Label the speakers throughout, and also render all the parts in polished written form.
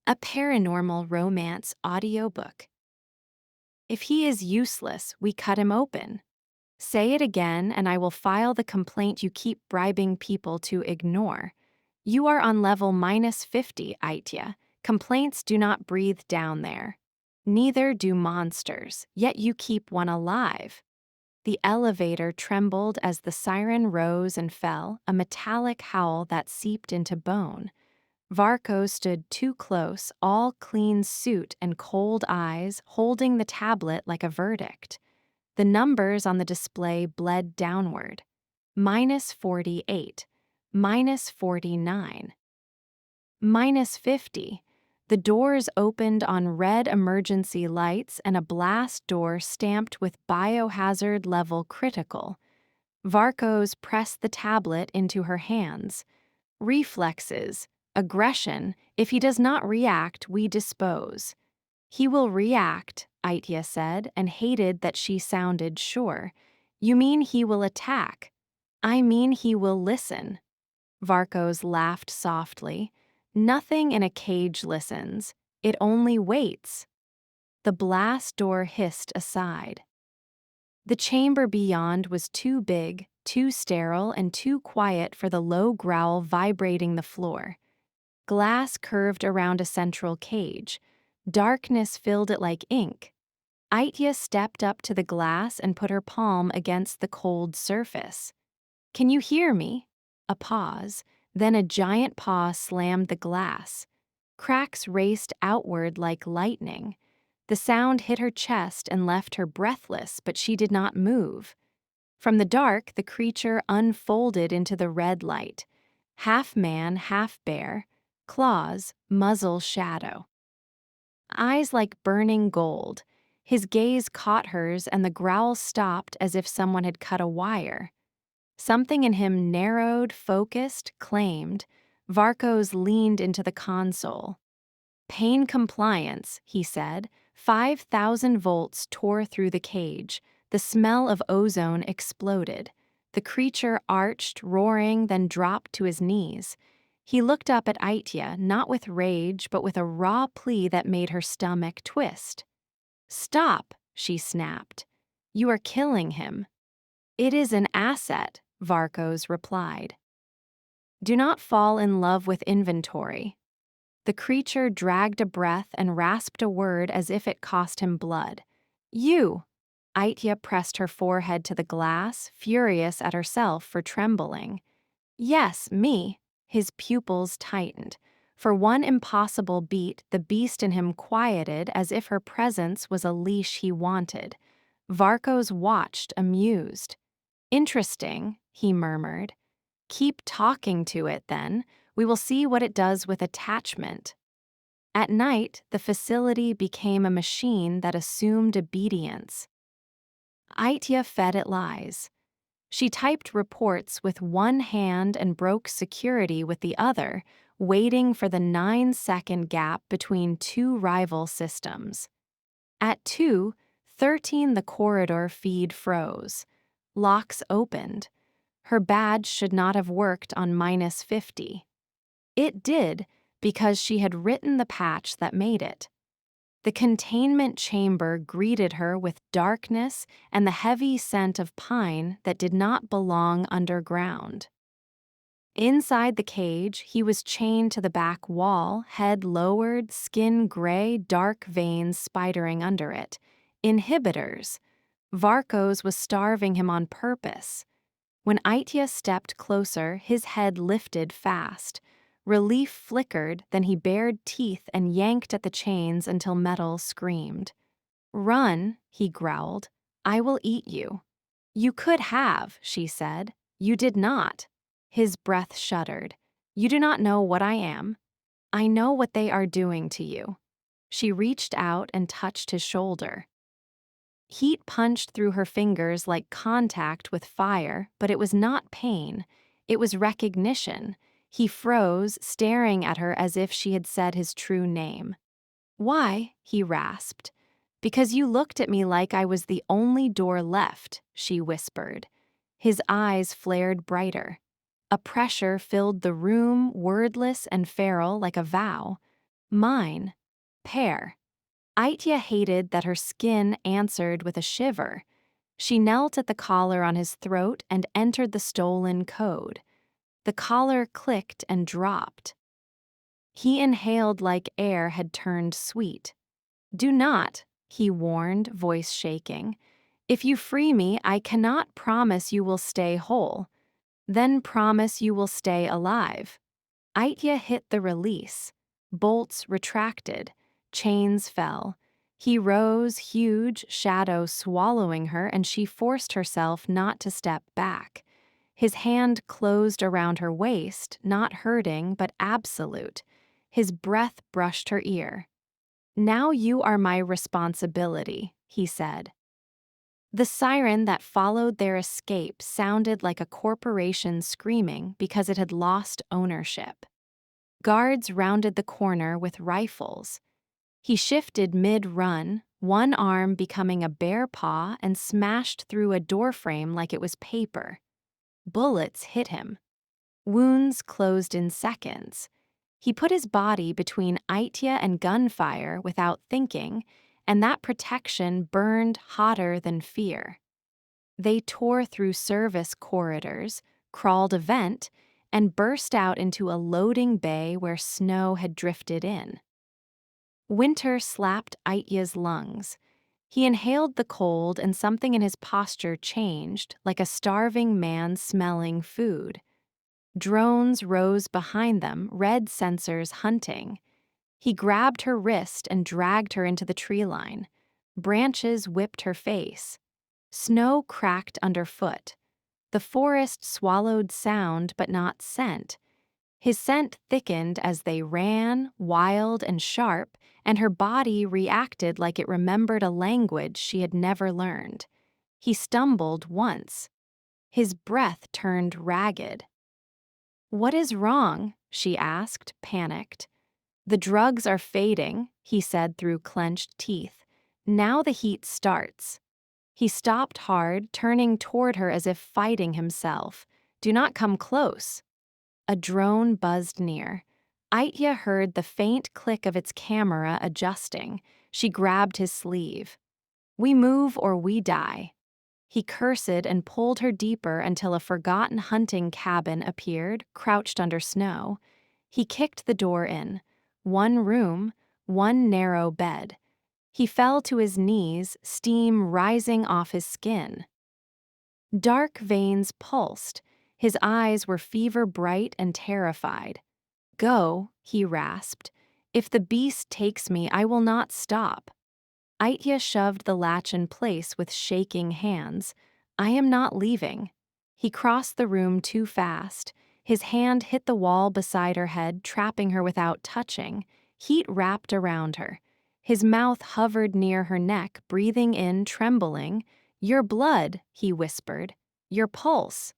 Speaker 1: A paranormal romance audiobook. If he is useless, we cut him open. Say it again, and I will file the complaint you keep bribing people to ignore. You are on level -50, Iteya. Complaints do not breathe down there. Neither do monsters, yet you keep one alive. The elevator trembled as the siren rose and fell, a metallic howl that seeped into bone. Varco stood too close, all clean suit and cold eyes, holding the tablet like a verdict. The numbers on the display bled downward. -48, -49, -50. The doors opened on red emergency lights and a blast door stamped with biohazard level critical. Varcos pressed the tablet into her hands. Reflexes, aggression. If he does not react, we dispose. He will react, Iteya said, and hated that she sounded sure. You mean he will attack? I mean he will listen. Varcos laughed softly. Nothing in a cage listens. It only waits. The blast door hissed aside. The chamber beyond was too big, too sterile, and too quiet for the low growl vibrating the floor. Glass curved around a central cage. Darkness filled it like ink. Iteya stepped up to the glass and put her palm against the cold surface. Can you hear me? A pause, then a giant paw slammed the glass. Cracks raced outward like lightning. The sound hit her chest and left her breathless, but she did not move. From the dark, the creature unfolded into the red light. Half man, half bear, claws, muzzle shadow. Eyes like burning gold. His gaze caught hers and the growl stopped as if someone had cut a wire. Something in him narrowed, focused, claimed. Varcos leaned into the console. Pain compliance, he said. 5,000 volts tore through the cage. The smell of ozone exploded. The creature arched, roaring, then dropped to his knees. He looked up at Iteya, not with rage, but with a raw plea that made her stomach twist. Stop, she snapped. You are killing him. It is an asset, Varcos replied. Do not fall in love with inventory. The creature dragged a breath and rasped a word as if it cost him blood. You! Iteya pressed her forehead to the glass, furious at herself for trembling. Yes, me. His pupils tightened. For one impossible beat, the beast in him quieted as if her presence was a leash he wanted. Varcos watched, amused. Interesting, he murmured. Keep talking to it, then. We will see what it does with attachment. At night, the facility became a machine that assumed obedience. Iteya fed it lies. She typed reports with one hand and broke security with the other, waiting for the 9-second gap between two rival systems. At 2:13, the corridor feed froze. Locks opened. Her badge should not have worked on -50. It did, because she had written the patch that made it. The containment chamber greeted her with darkness and the heavy scent of pine that did not belong underground. Inside the cage, he was chained to the back wall, head lowered, skin gray, dark veins spidering under it. Inhibitors. Varcos was starving him on purpose. When Iteya stepped closer, his head lifted fast. Relief flickered, then he bared teeth and yanked at the chains until metal screamed. Run, he growled. I will eat you. You could have, she said. You did not. His breath shuddered. You do not know what I am. I know what they are doing to you. She reached out and touched his shoulder. Heat punched through her fingers like contact with fire, but it was not pain. It was recognition. He froze, staring at her as if she had said his true name. Why? He rasped. Because you looked at me like I was the only door left, she whispered. His eyes flared brighter. A pressure filled the room, wordless and feral like a vow. Mine. Pear. Iteya hated that her skin answered with a shiver. She knelt at the collar on his throat and entered the stolen code. The collar clicked and dropped. He inhaled like air had turned sweet. "Do not," he warned, voice shaking. "If you free me, I cannot promise you will stay whole. Then promise you will stay alive." Iteya hit the release. Bolts retracted. Chains fell. He rose, huge, shadow swallowing her, and she forced herself not to step back. His hand closed around her waist, not hurting, but absolute. His breath brushed her ear. "Now you are my responsibility," he said. The siren that followed their escape sounded like a corporation screaming because it had lost ownership. Guards rounded the corner with rifles. He shifted mid-run, one arm becoming a bare paw, and smashed through a doorframe like it was paper. Bullets hit him. Wounds closed in seconds. He put his body between Iteya and gunfire without thinking, and that protection burned hotter than fear. They tore through service corridors, crawled a vent, and burst out into a loading bay where snow had drifted in. Winter slapped Iteya's lungs. He inhaled the cold, and something in his posture changed, like a starving man smelling food. Drones rose behind them, red sensors hunting. He grabbed her wrist and dragged her into the tree line. Branches whipped her face. Snow cracked underfoot. The forest swallowed sound but not scent. His scent thickened as they ran, wild and sharp, and her body reacted like it remembered a language she had never learned. He stumbled once. His breath turned ragged. "What is wrong?" she asked, panicked. "The drugs are fading," he said through clenched teeth. "Now the heat starts." He stopped hard, turning toward her as if fighting himself. "Do not come close." A drone buzzed near. Iteya heard the faint click of its camera adjusting. She grabbed his sleeve. "We move or we die." He cursed and pulled her deeper until a forgotten hunting cabin appeared, crouched under snow. He kicked the door in. One room, one narrow bed. He fell to his knees, steam rising off his skin. Dark veins pulsed. His eyes were fever-bright and terrified. "Go," he rasped. "If the beast takes me, I will not stop." Iteya shoved the latch in place with shaking hands. "I am not leaving." He crossed the room too fast. His hand hit the wall beside her head, trapping her without touching. Heat wrapped around her. His mouth hovered near her neck, breathing in, trembling. "Your blood," he whispered. "Your pulse."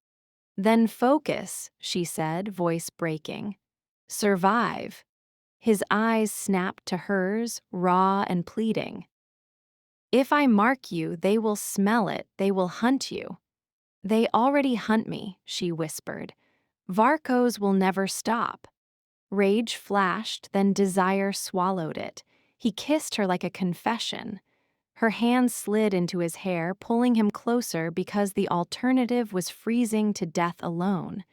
Speaker 1: "Then focus," she said, voice breaking. "Survive." His eyes snapped to hers, raw and pleading. "If I mark you, they will smell it, they will hunt you." "They already hunt me," she whispered. "Varkos will never stop." Rage flashed, then desire swallowed it. He kissed her like a confession. Her hand slid into his hair, pulling him closer because the alternative was freezing to death alone.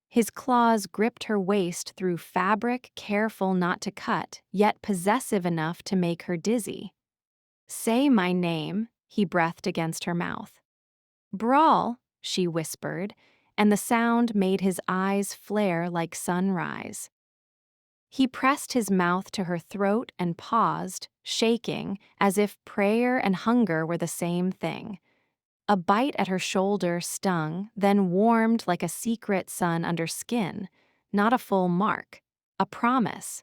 Speaker 1: His claws gripped her waist through fabric, careful not to cut, yet possessive enough to make her dizzy. "Say my name," he breathed against her mouth. "Braul," she whispered, and the sound made his eyes flare like sunrise. He pressed his mouth to her throat and paused, shaking, as if prayer and hunger were the same thing. A bite at her shoulder stung, then warmed like a secret sun under skin, not a full mark, a promise.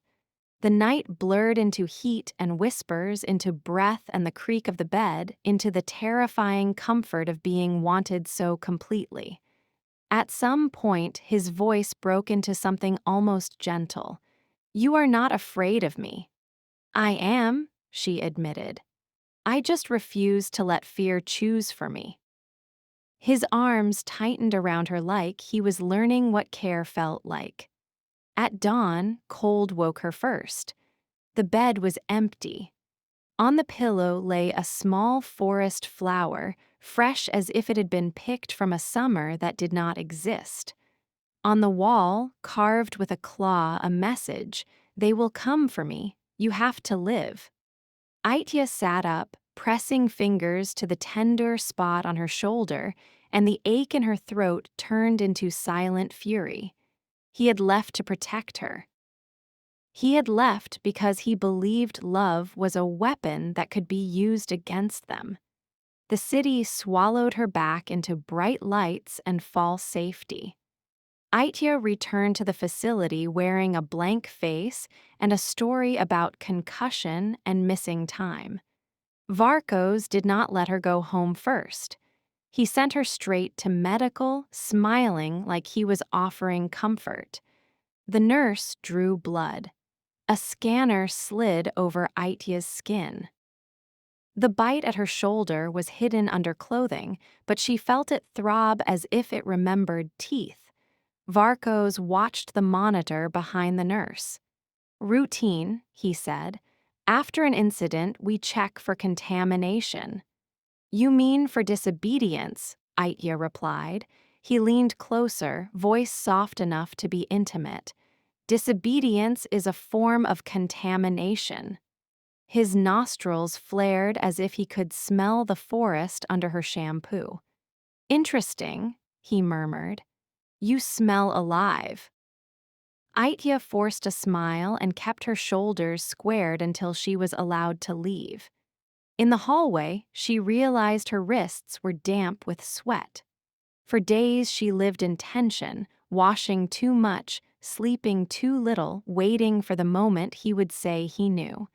Speaker 1: The night blurred into heat and whispers, into breath and the creak of the bed, into the terrifying comfort of being wanted so completely. At some point, his voice broke into something almost gentle. "You are not afraid of me." "I am," she admitted. "I just refuse to let fear choose for me." His arms tightened around her like he was learning what care felt like. At dawn, cold woke her first. The bed was empty. On the pillow lay a small forest flower, fresh as if it had been picked from a summer that did not exist. On the wall, carved with a claw, a message, "They will come for me. You have to live." Iteya sat up, pressing fingers to the tender spot on her shoulder, and the ache in her throat turned into silent fury. He had left to protect her. He had left because he believed love was a weapon that could be used against them. The city swallowed her back into bright lights and false safety. Iteya returned to the facility wearing a blank face and a story about concussion and missing time. Varkos did not let her go home first. He sent her straight to medical, smiling like he was offering comfort. The nurse drew blood. A scanner slid over Iteya's skin. The bite at her shoulder was hidden under clothing, but she felt it throb as if it remembered teeth. Varkos watched the monitor behind the nurse. "Routine," he said. "After an incident, we check for contamination." "You mean for disobedience," Iteya replied. He leaned closer, voice soft enough to be intimate. "Disobedience is a form of contamination." His nostrils flared as if he could smell the forest under her shampoo. "Interesting," he murmured. "You smell alive." Iteya forced a smile and kept her shoulders squared until she was allowed to leave. In the hallway, she realized her wrists were damp with sweat. For days she lived in tension, washing too much, sleeping too little, waiting for the moment he would say he knew.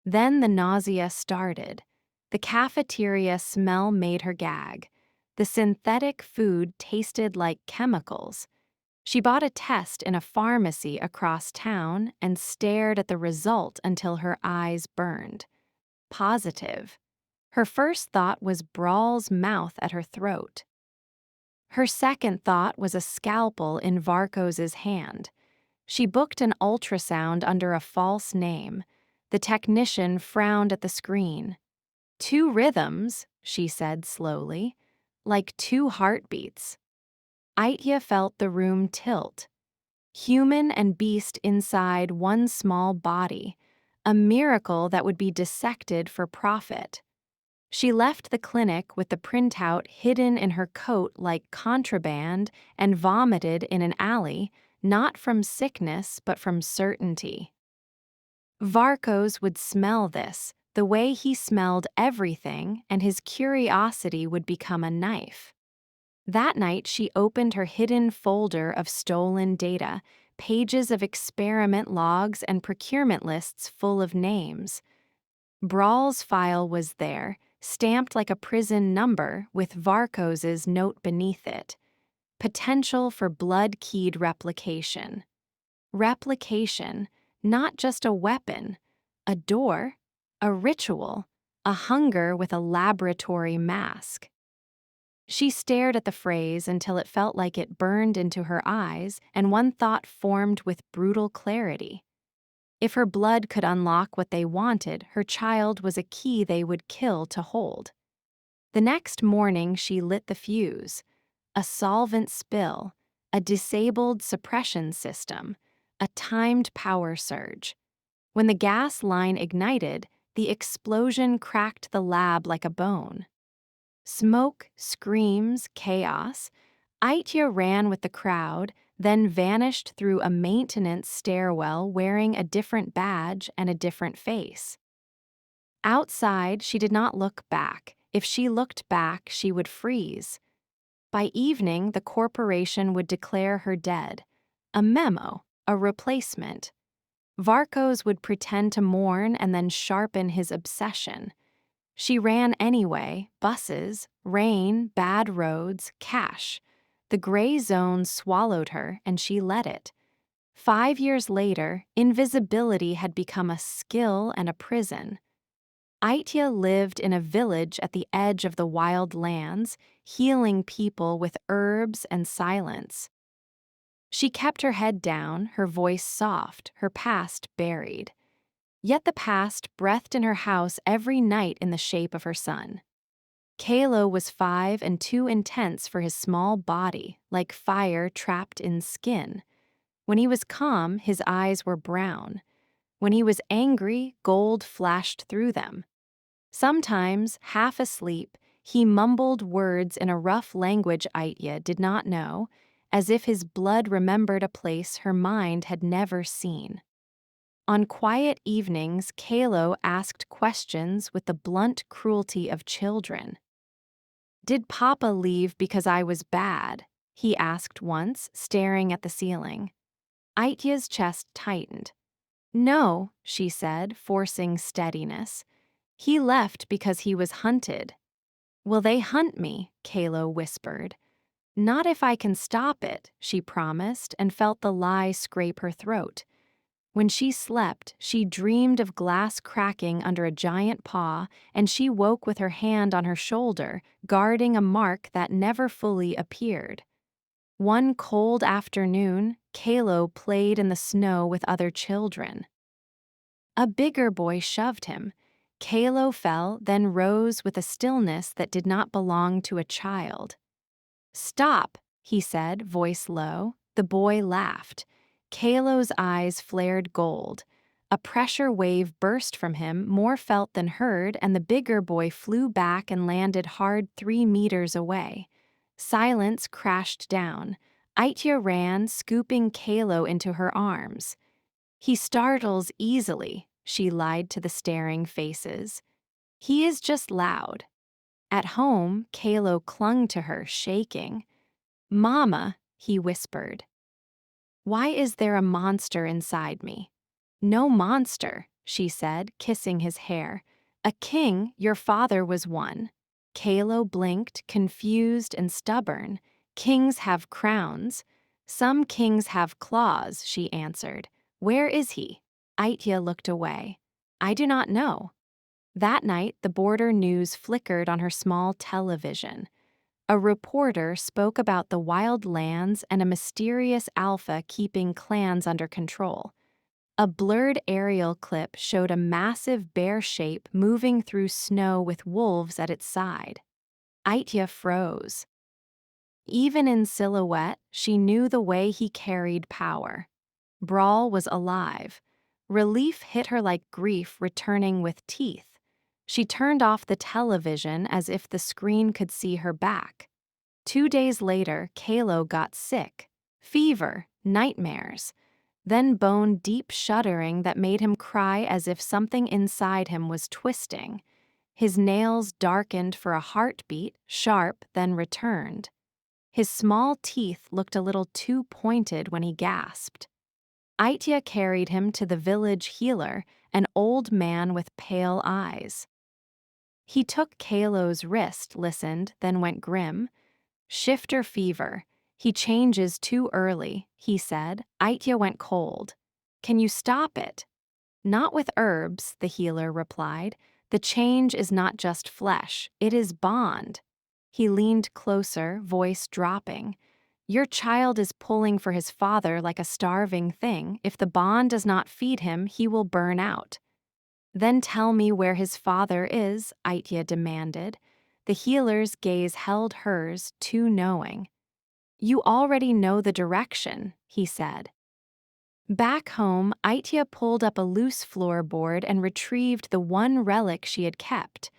Speaker 1: Then the nausea started. The cafeteria smell made her gag. The synthetic food tasted like chemicals. She bought a test in a pharmacy across town and stared at the result until her eyes burned. Positive. Her first thought was Braul's mouth at her throat. Her second thought was a scalpel in Varkos's hand. She booked an ultrasound under a false name. The technician frowned at the screen. "Two rhythms," she said slowly, "like two heartbeats." Iteya felt the room tilt. Human and beast inside one small body, a miracle that would be dissected for profit. She left the clinic with the printout hidden in her coat like contraband and vomited in an alley, not from sickness but from certainty. Varkos would smell this, the way he smelled everything, and his curiosity would become a knife. That night, she opened her hidden folder of stolen data, pages of experiment logs and procurement lists full of names. Braul's file was there, stamped like a prison number with Varkos's note beneath it. Potential for blood-keyed replication. Replication, not just a weapon, a door, a ritual, a hunger with a laboratory mask. She stared at the phrase until it felt like it burned into her eyes, and one thought formed with brutal clarity. If her blood could unlock what they wanted, her child was a key they would kill to hold. The next morning, she lit the fuse. A solvent spill, a disabled suppression system, a timed power surge. When the gas line ignited, the explosion cracked the lab like a bone. Smoke, screams, chaos. Iteya ran with the crowd, then vanished through a maintenance stairwell wearing a different badge and a different face. Outside, she did not look back. If she looked back, she would freeze. By evening, the corporation would declare her dead. A memo, a replacement. Varkos would pretend to mourn and then sharpen his obsession. She ran anyway, buses, rain, bad roads, cash. The gray zone swallowed her, and she let it. 5 years later, invisibility had become a skill and a prison. Iteya lived in a village at the edge of the wild lands, healing people with herbs and silence. She kept her head down, her voice soft, her past buried. Yet the past breathed in her house every night in the shape of her son. Kaelo was 5 and too intense for his small body, like fire trapped in skin. When he was calm, his eyes were brown. When he was angry, gold flashed through them. Sometimes, half asleep, he mumbled words in a rough language Iteya did not know, as if his blood remembered a place her mind had never seen. On quiet evenings, Kaelo asked questions with the blunt cruelty of children. "Did Papa leave because I was bad?" he asked once, staring at the ceiling. Iteya's chest tightened. "No," she said, forcing steadiness. "He left because he was hunted." "Will they hunt me?" Kaelo whispered. "Not if I can stop it," she promised, and felt the lie scrape her throat. When she slept, she dreamed of glass cracking under a giant paw, and she woke with her hand on her shoulder, guarding a mark that never fully appeared. One cold afternoon, Kaelo played in the snow with other children. A bigger boy shoved him. Kaelo fell, then rose with a stillness that did not belong to a child. "Stop," he said, voice low. The boy laughed. Kaelo's eyes flared gold. A pressure wave burst from him, more felt than heard, and the bigger boy flew back and landed hard 3 meters away. Silence crashed down. Iteya ran, scooping Kaelo into her arms. "He startles easily," she lied to the staring faces. "He is just loud." At home, Kaelo clung to her, shaking. "Mama," he whispered. "Why is there a monster inside me?" "No monster," she said, kissing his hair. "A king, your father was one." Kaelo blinked, confused and stubborn. "Kings have crowns." "Some kings have claws," she answered. "Where is he?" Iteya looked away. "I do not know." That night, the border news flickered on her small television. A reporter spoke about the wild lands and a mysterious alpha keeping clans under control. A blurred aerial clip showed a massive bear shape moving through snow with wolves at its side. Iteya froze. Even in silhouette, she knew the way he carried power. Braul was alive. Relief hit her like grief returning with teeth. She turned off the television as if the screen could see her back. 2 days later, Kaelo got sick. Fever, nightmares. Then bone-deep shuddering that made him cry as if something inside him was twisting. His nails darkened for a heartbeat, sharp, then returned. His small teeth looked a little too pointed when he gasped. Iteya carried him to the village healer, an old man with pale eyes. He took Kaelo's wrist, listened, then went grim. "Shifter fever. He changes too early," he said. Iteya went cold. "Can you stop it?" "Not with herbs," the healer replied. "The change is not just flesh, it is bond." He leaned closer, voice dropping. "Your child is pulling for his father like a starving thing. If the bond does not feed him, he will burn out." "Then tell me where his father is," Iteya demanded. The healer's gaze held hers, too knowing. "You already know the direction," he said. Back home, Iteya pulled up a loose floorboard and retrieved the one relic she had kept,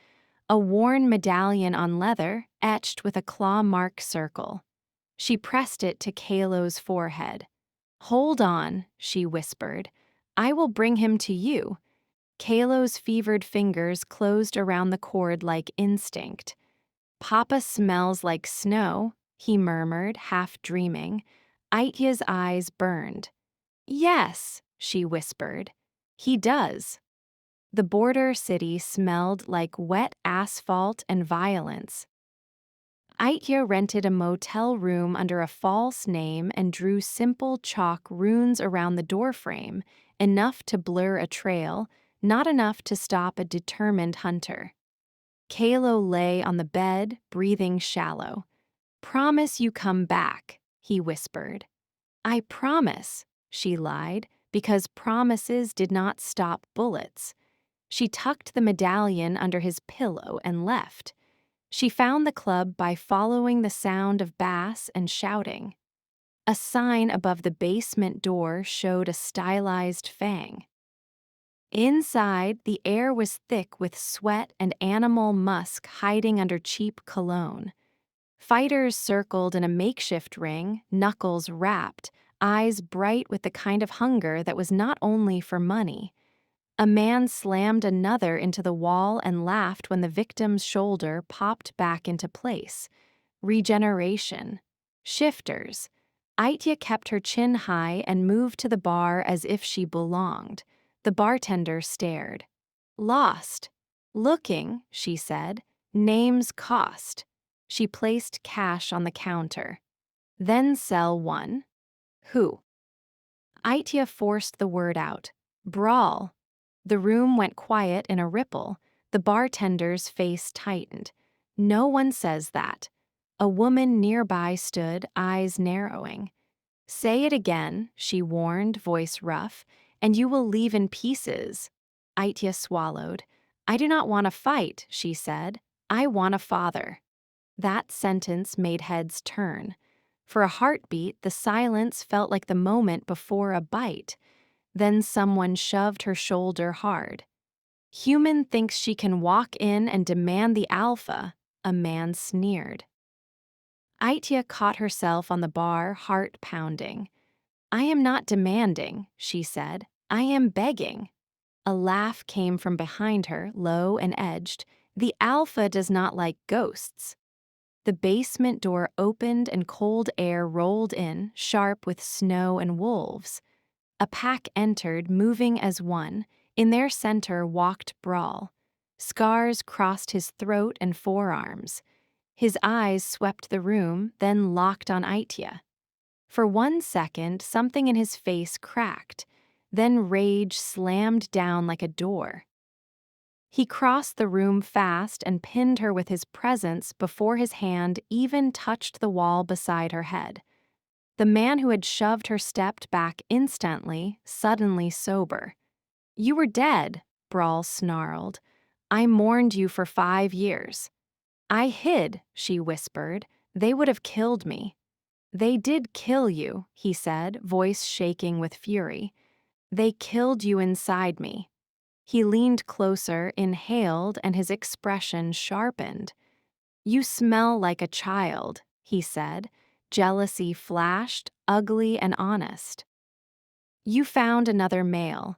Speaker 1: a worn medallion on leather, etched with a claw-mark circle. She pressed it to Kaelo's forehead. "Hold on," she whispered. "I will bring him to you." Kaelo's fevered fingers closed around the cord like instinct. "Papa smells like snow," he murmured, half dreaming. Iteya's eyes burned. "Yes," she whispered. "He does." The border city smelled like wet asphalt and violence. Iteya rented a motel room under a false name and drew simple chalk runes around the doorframe, enough to blur a trail, not enough to stop a determined hunter. Kaelo lay on the bed, breathing shallow. "Promise you come back," he whispered. "I promise," she lied, because promises did not stop bullets. She tucked the medallion under his pillow and left. She found the club by following the sound of bass and shouting. A sign above the basement door showed a stylized fang. Inside, the air was thick with sweat and animal musk hiding under cheap cologne. Fighters circled in a makeshift ring, knuckles wrapped, eyes bright with the kind of hunger that was not only for money. A man slammed another into the wall and laughed when the victim's shoulder popped back into place. Regeneration. Shifters. Iteya kept her chin high and moved to the bar as if she belonged. The bartender stared. Lost. Looking, she said. Names cost. She placed cash on the counter. Then sell one. Who? Iteya forced the word out. Braul. The room went quiet in a ripple. The bartender's face tightened. No one says that. A woman nearby stood, eyes narrowing. Say it again, she warned, voice rough, and you will leave in pieces. Iteya swallowed. I do not want to fight, she said. I want a father. That sentence made heads turn. For a heartbeat, the silence felt like the moment before a bite. Then someone shoved her shoulder hard. Human thinks she can walk in and demand the alpha, a man sneered. Iteya caught herself on the bar, heart pounding. I am not demanding, she said. I am begging. A laugh came from behind her, low and edged. The alpha does not like ghosts. The basement door opened and cold air rolled in, sharp with snow and wolves. A pack entered, moving as one. In their center walked Braul. Scars crossed his throat and forearms. His eyes swept the room, then locked on Iteya. For 1 second, something in his face cracked. Then rage slammed down like a door. He crossed the room fast and pinned her with his presence before his hand even touched the wall beside her head. The man who had shoved her stepped back instantly, suddenly sober. You were dead, Braul snarled. I mourned you for 5 years. I hid, she whispered. They would have killed me. They did kill you, he said, voice shaking with fury. They killed you inside me. He leaned closer, inhaled, and his expression sharpened. You smell like a child, he said. Jealousy flashed, ugly and honest. You found another male.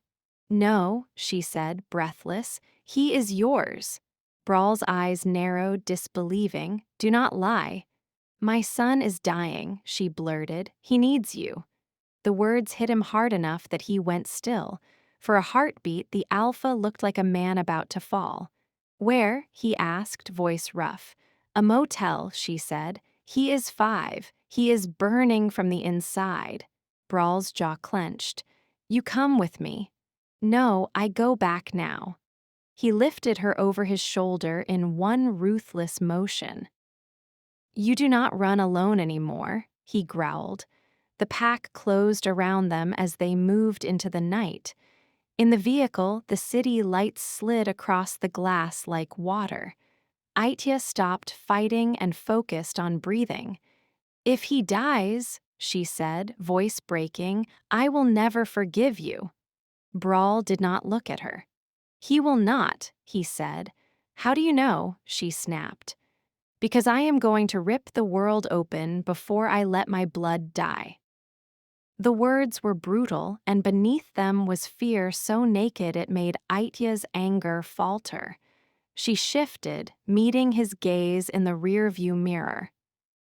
Speaker 1: No, she said, breathless. He is yours. Braul's eyes narrowed, disbelieving. Do not lie. My son is dying, she blurted. He needs you. The words hit him hard enough that he went still. For a heartbeat, the alpha looked like a man about to fall. Where? He asked, voice rough. A motel, she said. He is 5. He is burning from the inside. Braul's jaw clenched. You come with me. No, I go back now. He lifted her over his shoulder in one ruthless motion. You do not run alone anymore, he growled. The pack closed around them as they moved into the night. In the vehicle, the city lights slid across the glass like water. Iteya stopped fighting and focused on breathing. If he dies, she said, voice breaking, I will never forgive you. Braul did not look at her. He will not, he said. How do you know? She snapped. Because I am going to rip the world open before I let my blood die. The words were brutal, and beneath them was fear so naked it made Iteya's anger falter. She shifted, meeting his gaze in the rearview mirror.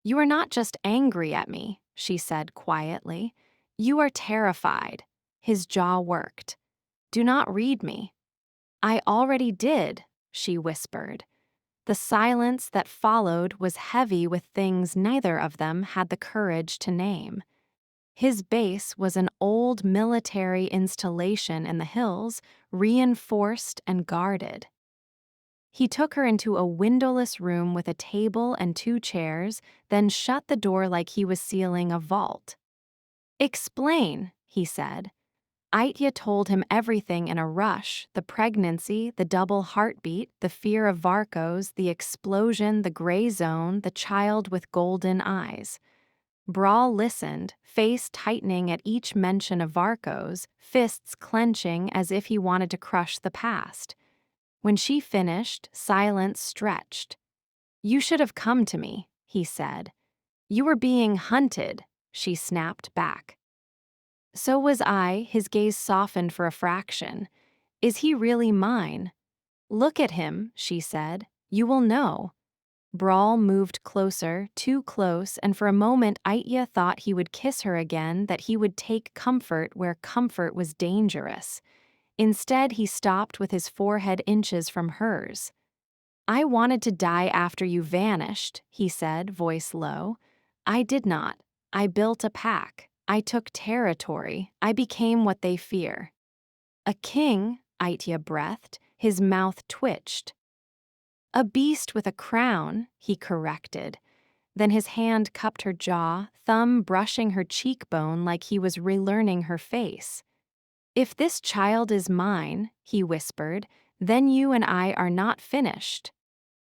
Speaker 1: You are not just angry at me, she said quietly. You are terrified. His jaw worked. Do not read me. I already did, she whispered. The silence that followed was heavy with things neither of them had the courage to name. His base was an old military installation in the hills, reinforced and guarded. He took her into a windowless room with a table and 2 chairs, then shut the door like he was sealing a vault. Explain, he said. Iteya told him everything in a rush: the pregnancy, the double heartbeat, the fear of Varkos, the explosion, the gray zone, the child with golden eyes. Braul listened, face tightening at each mention of Varkos, fists clenching as if he wanted to crush the past. When she finished, silence stretched. "You should have come to me," he said. "You were being hunted," she snapped back. "So was I," his gaze softened for a fraction. "Is he really mine?" "Look at him," she said. "You will know." Braul moved closer, too close, and for a moment Iteya thought he would kiss her again, that he would take comfort where comfort was dangerous. Instead, he stopped with his forehead inches from hers. "I wanted to die after you vanished," he said, voice low. "I did not. I built a pack. I took territory. I became what they fear." "A king," Iteya breathed, his mouth twitched. "A beast with a crown," he corrected. Then his hand cupped her jaw, thumb brushing her cheekbone like he was relearning her face. "If this child is mine," he whispered, "then you and I are not finished."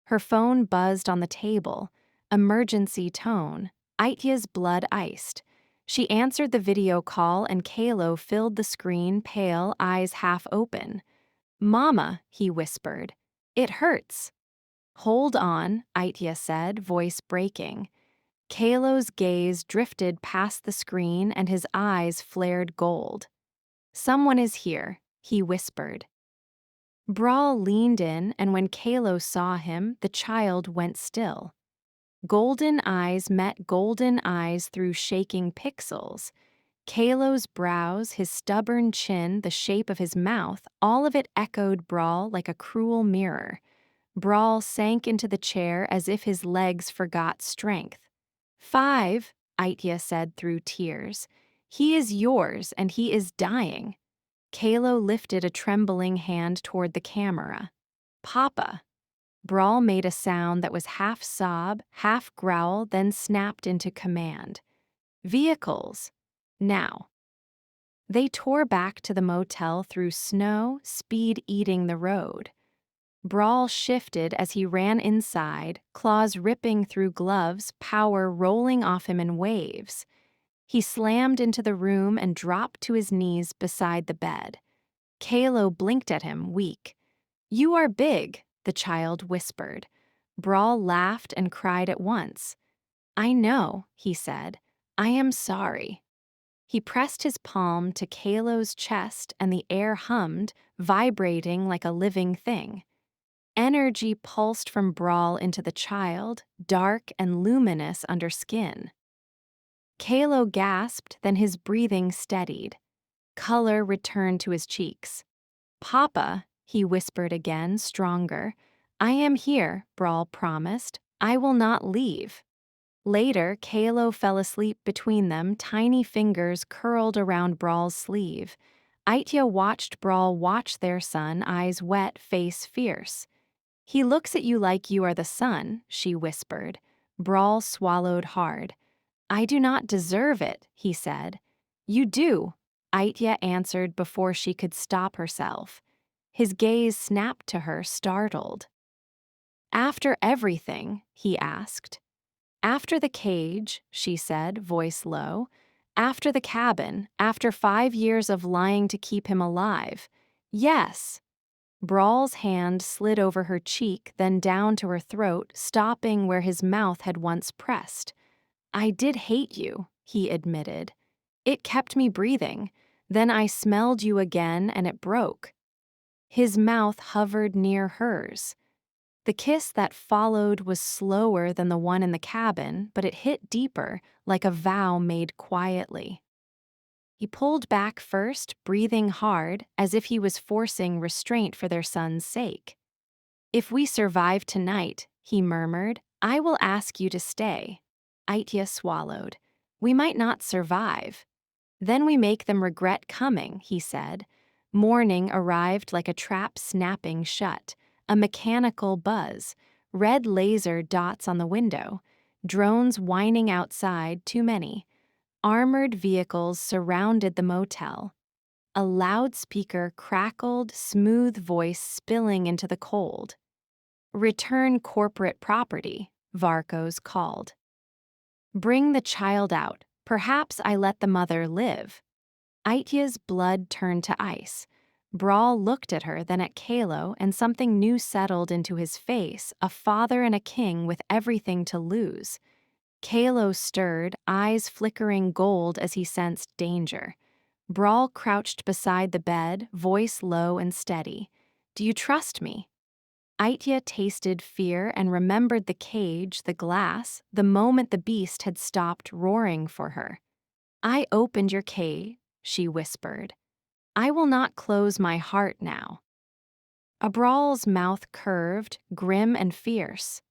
Speaker 1: Her phone buzzed on the table. Emergency tone. Iteya's blood iced. She answered the video call and Kaelo filled the screen, pale, eyes half open. "Mama," he whispered. "It hurts." "Hold on," Iteya said, voice breaking. Kaelo's gaze drifted past the screen and his eyes flared gold. "Someone is here," he whispered. Braul leaned in, and when Kaelo saw him, the child went still. Golden eyes met golden eyes through shaking pixels. Kaelo's brows, his stubborn chin, the shape of his mouth, all of it echoed Braul like a cruel mirror. Braul sank into the chair as if his legs forgot strength. "5," Iteya said through tears. "He is yours, and he is dying." Kaelo lifted a trembling hand toward the camera. "Papa." Braul made a sound that was half sob, half growl, then snapped into command. "Vehicles. Now." They tore back to the motel through snow, speed eating the road. Braul shifted as he ran inside, claws ripping through gloves, power rolling off him in waves. He slammed into the room and dropped to his knees beside the bed. Kaelo blinked at him, weak. "You are big," the child whispered. Braul laughed and cried at once. "I know," he said. "I am sorry." He pressed his palm to Kaelo's chest and the air hummed, vibrating like a living thing. Energy pulsed from Braul into the child, dark and luminous under skin. Kaelo gasped, then his breathing steadied. Color returned to his cheeks. "Papa," he whispered again, stronger. "I am here," Braul promised. "I will not leave." Later, Kaelo fell asleep between them, tiny fingers curled around Braul's sleeve. Iteya watched Braul watch their son, eyes wet, face fierce. "He looks at you like you are the sun," she whispered. Braul swallowed hard. "I do not deserve it," he said. "You do," Iteya answered before she could stop herself. His gaze snapped to her, startled. "After everything?" he asked. "After the cage," she said, voice low. "After the cabin, after 5 years of lying to keep him alive. Yes." Braul's hand slid over her cheek, then down to her throat, stopping where his mouth had once pressed. "I did hate you," he admitted. "It kept me breathing. Then I smelled you again and it broke." His mouth hovered near hers. The kiss that followed was slower than the one in the cabin, but it hit deeper, like a vow made quietly. He pulled back first, breathing hard, as if he was forcing restraint for their son's sake. "If we survive tonight," he murmured, "I will ask you to stay." Iteya swallowed. "We might not survive." "Then we make them regret coming," he said. Morning arrived like a trap snapping shut, a mechanical buzz, red laser dots on the window, drones whining outside, too many. Armored vehicles surrounded the motel. A loudspeaker crackled, smooth voice spilling into the cold. "Return corporate property," Varkos called. "Bring the child out. Perhaps I let the mother live." Iteya's blood turned to ice. Braul looked at her, then at Kaelo, and something new settled into his face, a father and a king with everything to lose. Kaelo stirred, eyes flickering gold as he sensed danger. Braul crouched beside the bed, voice low and steady. "Do you trust me?" Iteya tasted fear and remembered the cage, the glass, the moment the beast had stopped roaring for her. "I opened your cage," she whispered. "I will not close my heart now." Braul's mouth curved, grim and fierce.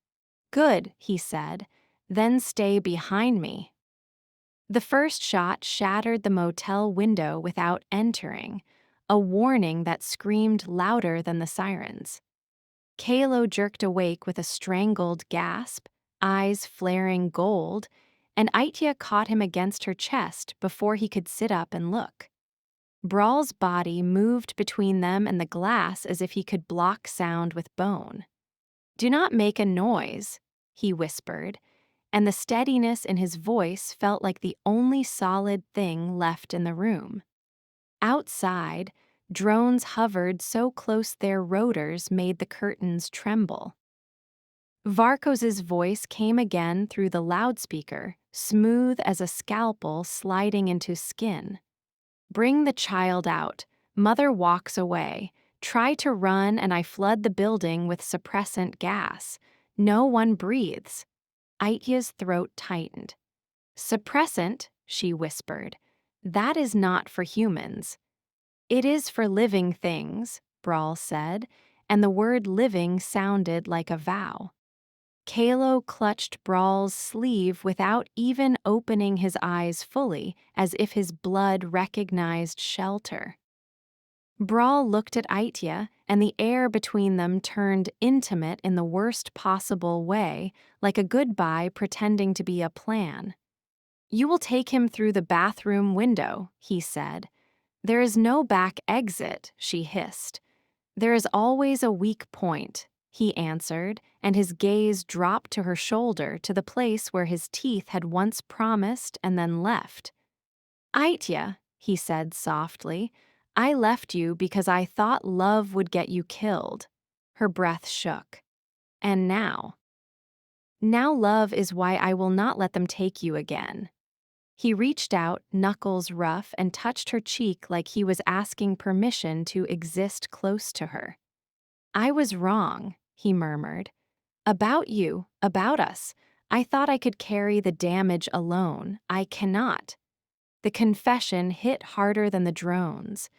Speaker 1: "Good," he said, "then stay behind me." The first shot shattered the motel window without entering, a warning that screamed louder than the sirens. Kaelo jerked awake with a strangled gasp, eyes flaring gold, and Iteya caught him against her chest before he could sit up and look. Braul's body moved between them and the glass as if he could block sound with bone. "Do not make a noise," he whispered, and the steadiness in his voice felt like the only solid thing left in the room. Outside, drones hovered so close their rotors made the curtains tremble. Varkos's voice came again through the loudspeaker, smooth as a scalpel sliding into skin. "Bring the child out. Mother walks away. Try to run and I flood the building with suppressant gas. No one breathes." Iteya's throat tightened. "Suppressant," she whispered. "That is not for humans." "It is for living things," Braul said, and the word living sounded like a vow. Kaelo clutched Braul's sleeve without even opening his eyes fully, as if his blood recognized shelter. Braul looked at Iteya, and the air between them turned intimate in the worst possible way, like a goodbye pretending to be a plan. "You will take him through the bathroom window," he said. "There is no back exit," she hissed. "There is always a weak point," he answered, and his gaze dropped to her shoulder, to the place where his teeth had once promised and then left. "Iteya," he said softly, "I left you because I thought love would get you killed." Her breath shook. "And now?" "Now love is why I will not let them take you again." He reached out, knuckles rough, and touched her cheek like he was asking permission to exist close to her. "I was wrong," he murmured. "About you, about us. I thought I could carry the damage alone. I cannot." The confession hit harder than the drones.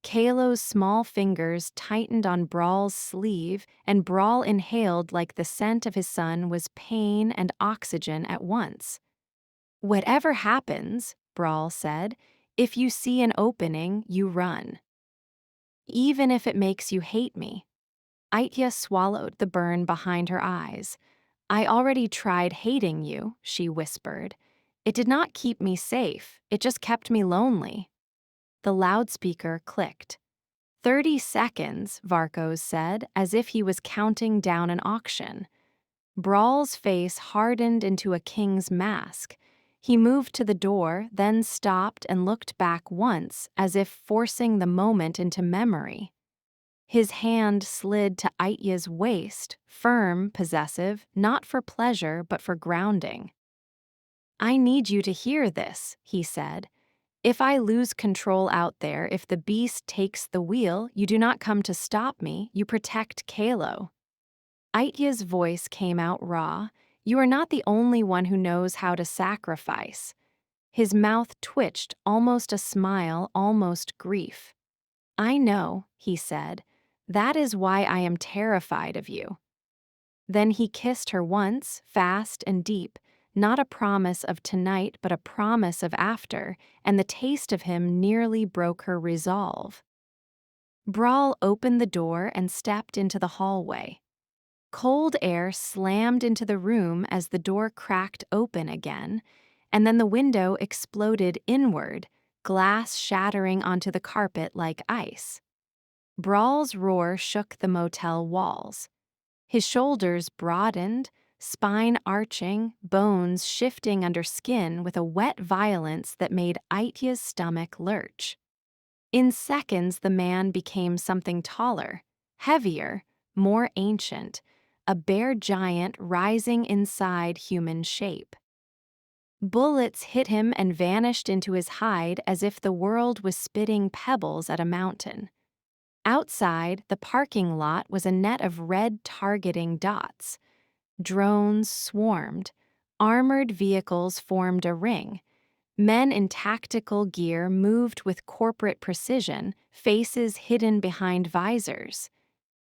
Speaker 1: Kaelo's small fingers tightened on Braul's sleeve, and Braul inhaled like the scent of his son was pain and oxygen at once. "Whatever happens," Braul said, "if you see an opening, you run. Even if it makes you hate me." Iteya swallowed the burn behind her eyes. "I already tried hating you," she whispered. "It did not keep me safe, it just kept me lonely." The loudspeaker clicked. 30 seconds, Varkos said, as if he was counting down an auction. Braul's face hardened into a king's mask. He moved to the door, then stopped and looked back once, as if forcing the moment into memory. His hand slid to Iteya's waist, firm, possessive, not for pleasure but for grounding. "I need you to hear this," he said. "If I lose control out there, if the beast takes the wheel, you do not come to stop me, you protect Kaelo." Iteya's voice came out raw. "You are not the only one who knows how to sacrifice." His mouth twitched, almost a smile, almost grief. "I know," he said. "That is why I am terrified of you." Then he kissed her once, fast and deep, not a promise of tonight but a promise of after, and the taste of him nearly broke her resolve. Braul opened the door and stepped into the hallway. Cold air slammed into the room as the door cracked open again, and then the window exploded inward, glass shattering onto the carpet like ice. Braul's roar shook the motel walls. His shoulders broadened, spine arching, bones shifting under skin with a wet violence that made Iteya's stomach lurch. In seconds, the man became something taller, heavier, more ancient, a bear giant rising inside human shape. Bullets hit him and vanished into his hide as if the world was spitting pebbles at a mountain. Outside, the parking lot was a net of red targeting dots. Drones swarmed. Armored vehicles formed a ring. Men in tactical gear moved with corporate precision, faces hidden behind visors.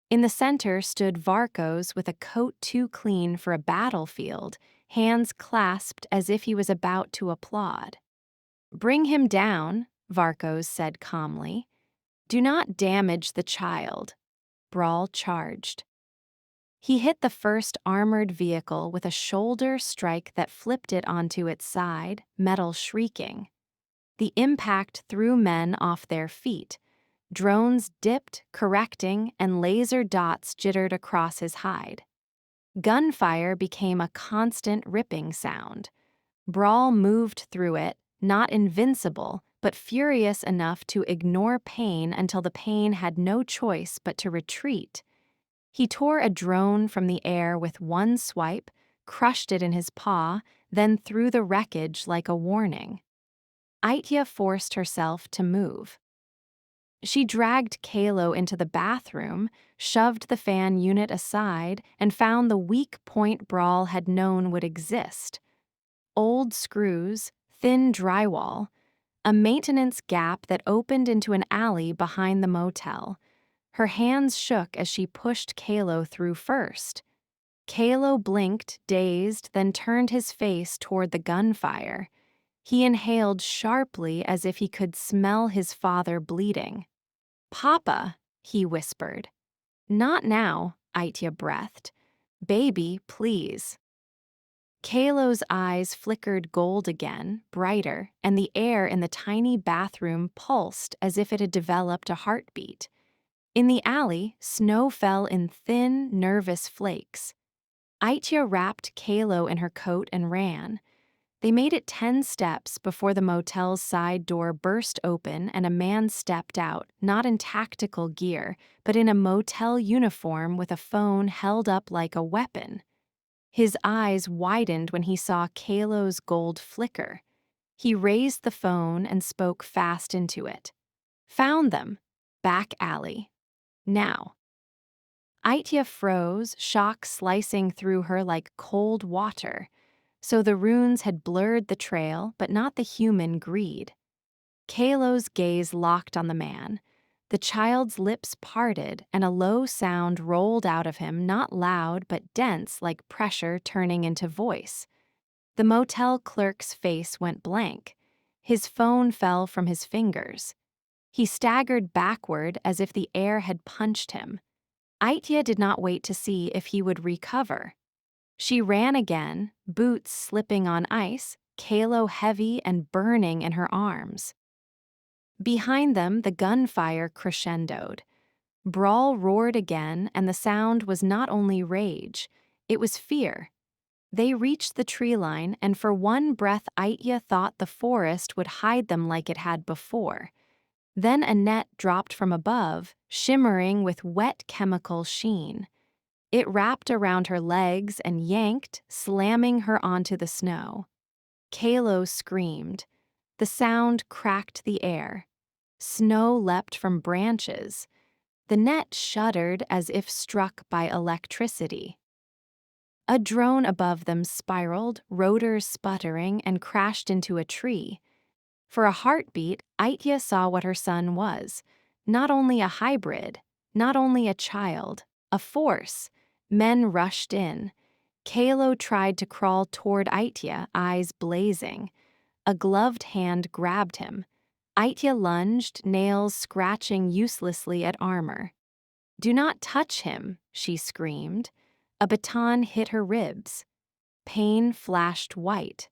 Speaker 1: In the center stood Varkos with a coat too clean for a battlefield, hands clasped as if he was about to applaud. "Bring him down," Varkos said calmly. "Do not damage the child." Braul charged. He hit the first armored vehicle with a shoulder strike that flipped it onto its side, metal shrieking. The impact threw men off their feet. Drones dipped, correcting, and laser dots jittered across his hide. Gunfire became a constant ripping sound. Braul moved through it, not invincible, but furious enough to ignore pain until the pain had no choice but to retreat. He tore a drone from the air with one swipe, crushed it in his paw, then threw the wreckage like a warning. Iteya forced herself to move. She dragged Kaelo into the bathroom, shoved the fan unit aside, and found the weak point Braul had known would exist. Old screws, thin drywall, a maintenance gap that opened into an alley behind the motel. Her hands shook as she pushed Kaelo through first. Kaelo blinked, dazed, then turned his face toward the gunfire. He inhaled sharply as if he could smell his father bleeding. "Papa," he whispered. "Not now," Iteya breathed. "Baby, please." Kaelo's eyes flickered gold again, brighter, and the air in the tiny bathroom pulsed as if it had developed a heartbeat. In the alley, snow fell in thin, nervous flakes. Iteya wrapped Kaelo in her coat and ran. They made it 10 steps before the motel's side door burst open and a man stepped out, not in tactical gear, but in a motel uniform with a phone held up like a weapon. His eyes widened when he saw Kaelo's gold flicker. He raised the phone and spoke fast into it. "Found them. Back alley. Now." Iteya froze, shock slicing through her like cold water. So the runes had blurred the trail, but not the human greed. Kaelo's gaze locked on the man. The child's lips parted, and a low sound rolled out of him, not loud but dense like pressure turning into voice. The motel clerk's face went blank. His phone fell from his fingers. He staggered backward as if the air had punched him. Iteya did not wait to see if he would recover. She ran again, boots slipping on ice, Kaelo heavy and burning in her arms. Behind them, the gunfire crescendoed. Braul roared again, and the sound was not only rage, it was fear. They reached the tree line, and for one breath Iteya thought the forest would hide them like it had before. Then a net dropped from above, shimmering with wet chemical sheen. It wrapped around her legs and yanked, slamming her onto the snow. Kaelo screamed. The sound cracked the air. Snow leapt from branches. The net shuddered as if struck by electricity. A drone above them spiraled, rotors sputtering, and crashed into a tree. For a heartbeat, Iteya saw what her son was. Not only a hybrid, not only a child, a force. Men rushed in. Kaelo tried to crawl toward Iteya, eyes blazing. A gloved hand grabbed him. Iteya lunged, nails scratching uselessly at armor. "Do not touch him," she screamed. A baton hit her ribs. Pain flashed white.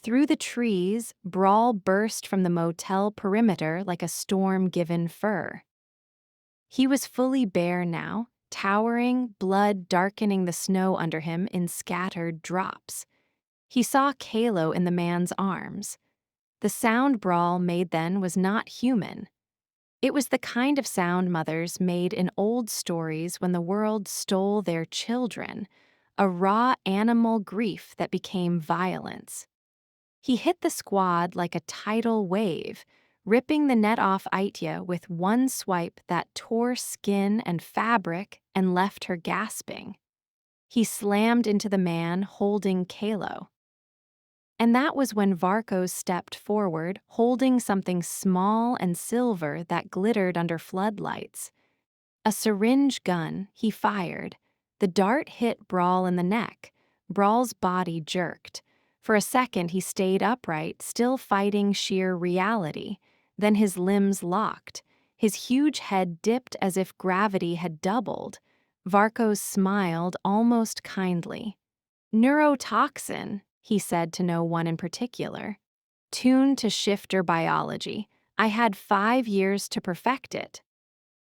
Speaker 1: Through the trees, Braul burst from the motel perimeter like a storm-given fur. He was fully bare now, towering, blood darkening the snow under him in scattered drops. He saw Kaelo in the man's arms. The sound Braul made then was not human. It was the kind of sound mothers made in old stories when the world stole their children, a raw animal grief that became violence. He hit the squad like a tidal wave, ripping the net off Iteya with one swipe that tore skin and fabric and left her gasping. He slammed into the man holding Kaelo. And that was when Varkos stepped forward, holding something small and silver that glittered under floodlights. A syringe gun, he fired. The dart hit Braul in the neck. Braul's body jerked. For a second, he stayed upright, still fighting sheer reality. Then his limbs locked. His huge head dipped as if gravity had doubled. Varkos smiled almost kindly. Neurotoxin, he said to no one in particular. Tuned to shifter biology. I had 5 years to perfect it.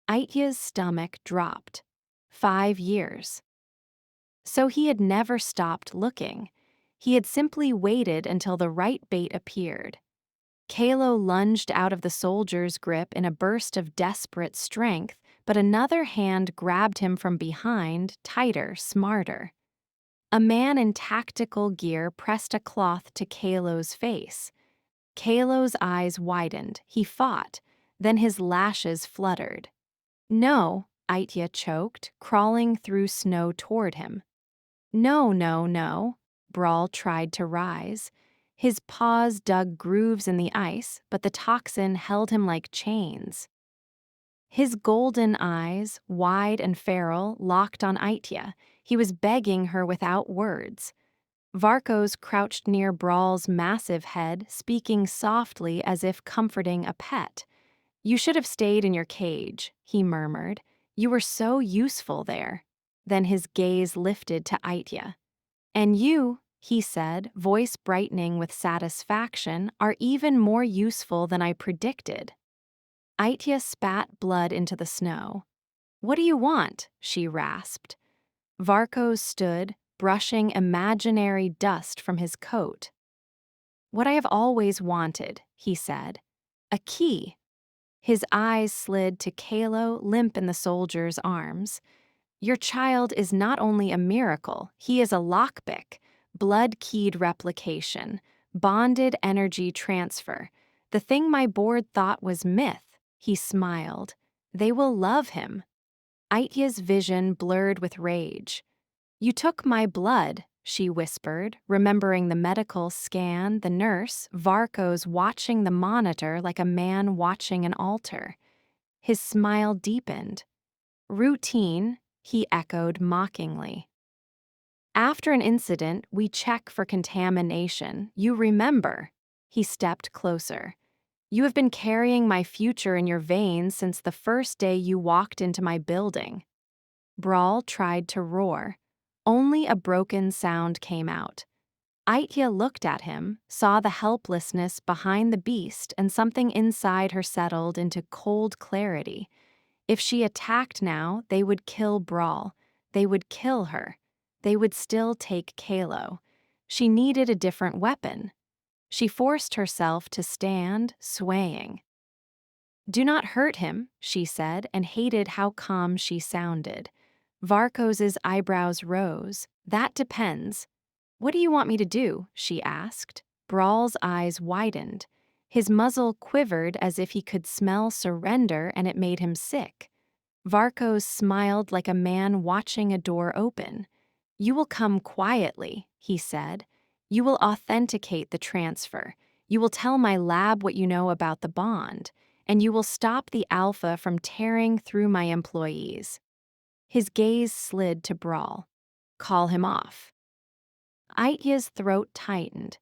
Speaker 1: Iteya's stomach dropped. 5 years. So he had never stopped looking. He had simply waited until the right bait appeared. Kaelo lunged out of the soldier's grip in a burst of desperate strength, but another hand grabbed him from behind, tighter, smarter. A man in tactical gear pressed a cloth to Kaelo's face. Kaelo's eyes widened. He fought. Then his lashes fluttered. No, Iteya choked, crawling through snow toward him. No, no, no. Braul tried to rise. His paws dug grooves in the ice, but the toxin held him like chains. His golden eyes, wide and feral, locked on Iteya. He was begging her without words. Varkos crouched near Braul's massive head, speaking softly as if comforting a pet. You should have stayed in your cage, he murmured. You were so useful there. Then his gaze lifted to Iteya. And you, he said, voice brightening with satisfaction, are even more useful than I predicted. Iteya spat blood into the snow. What do you want? She rasped. Varkos stood, brushing imaginary dust from his coat. What I have always wanted, he said. A key. His eyes slid to Kaelo, limp in the soldier's arms. Your child is not only a miracle, he is a lockpick, blood-keyed replication, bonded energy transfer. The thing my board thought was myth, he smiled. They will love him. Iteya's vision blurred with rage. You took my blood, she whispered, remembering the medical scan, the nurse, Varkos watching the monitor like a man watching an altar. His smile deepened. Routine, he echoed mockingly. After an incident, we check for contamination. You remember. He stepped closer. You have been carrying my future in your veins since the first day you walked into my building. Braul tried to roar. Only a broken sound came out. Iteya looked at him, saw the helplessness behind the beast, and something inside her settled into cold clarity. If she attacked now, they would kill Braul. They would kill her. They would still take Kaelo. She needed a different weapon. She forced herself to stand, swaying. Do not hurt him, she said, and hated how calm she sounded. Varkos's eyebrows rose. That depends. What do you want me to do? She asked. Braul's eyes widened. His muzzle quivered as if he could smell surrender, and it made him sick. Varkos smiled like a man watching a door open. You will come quietly, he said. You will authenticate the transfer. You will tell my lab what you know about the bond, and you will stop the alpha from tearing through my employees. His gaze slid to Braul. Call him off. Iteya's throat tightened.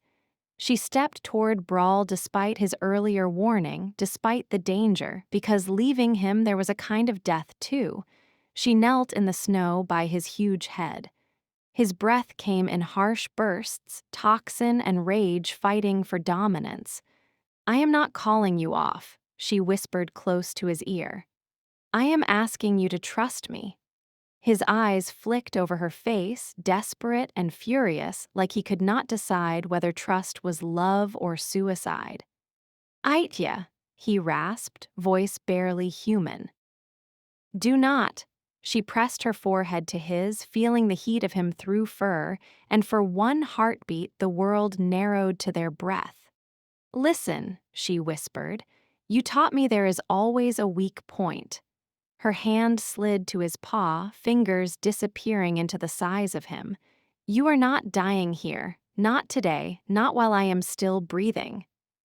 Speaker 1: She stepped toward Braul despite his earlier warning, despite the danger, because leaving him there was a kind of death too. She knelt in the snow by his huge head. His breath came in harsh bursts, toxin and rage fighting for dominance. "I am not calling you off," she whispered close to his ear. "I am asking you to trust me." His eyes flicked over her face, desperate and furious, like he could not decide whether trust was love or suicide. "Aitya," he rasped, voice barely human. "Do not." She pressed her forehead to his, feeling the heat of him through fur, and for one heartbeat the world narrowed to their breath. "Listen," she whispered. "You taught me there is always a weak point." Her hand slid to his paw, fingers disappearing into the size of him. "You are not dying here. Not today, not while I am still breathing."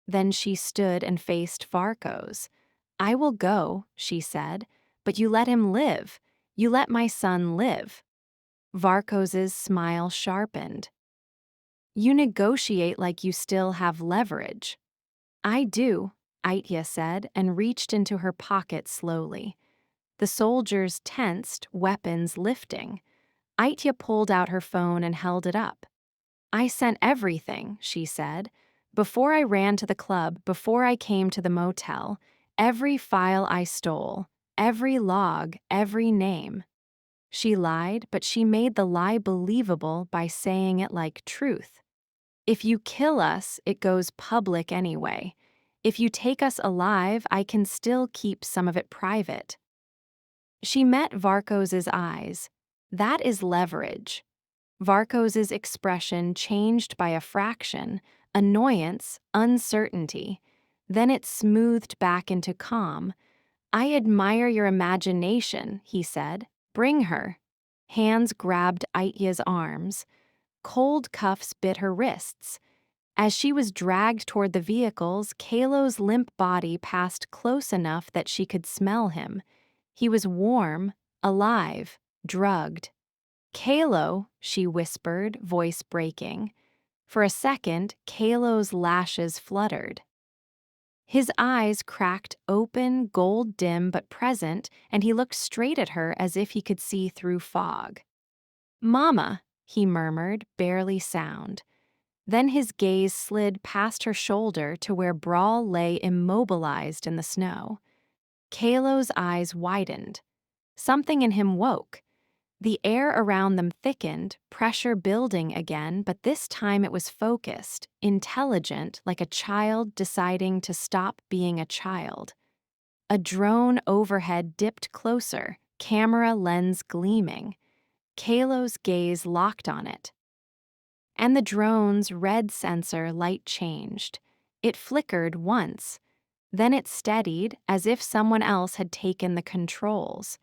Speaker 1: Then she stood and faced Varkos. "I will go," she said, "but you let him live. You let my son live." Varkos's smile sharpened. "You negotiate like you still have leverage." "I do," Aitya said, and reached into her pocket slowly. The soldiers tensed, weapons lifting. Aitya pulled out her phone and held it up. "I sent everything," she said. "Before I ran to the club, before I came to the motel, every file I stole, every log, every name." She lied, but she made the lie believable by saying it like truth. "If you kill us, it goes public anyway. If you take us alive, I can still keep some of it private." She met Varkos's eyes. "That is leverage." Varkos's expression changed by a fraction, annoyance, uncertainty. Then it smoothed back into calm. "I admire your imagination," he said. "Bring her." Hands grabbed Aitya's arms. Cold cuffs bit her wrists. As she was dragged toward the vehicles, Kaelo's limp body passed close enough that she could smell him. He was warm, alive, drugged. "Kaelo," she whispered, voice breaking. For a second, Kaelo's lashes fluttered. His eyes cracked open, gold dim but present, and he looked straight at her as if he could see through fog. "Mama," he murmured, barely sound. Then his gaze slid past her shoulder to where Braul lay immobilized in the snow. Kaelo's eyes widened. Something in him woke. The air around them thickened, pressure building again, but this time it was focused, intelligent, like a child deciding to stop being a child. A drone overhead dipped closer, camera lens gleaming. Kaelo's gaze locked on it. And the drone's red sensor light changed. It flickered once. Then it steadied, as if someone else had taken the controls.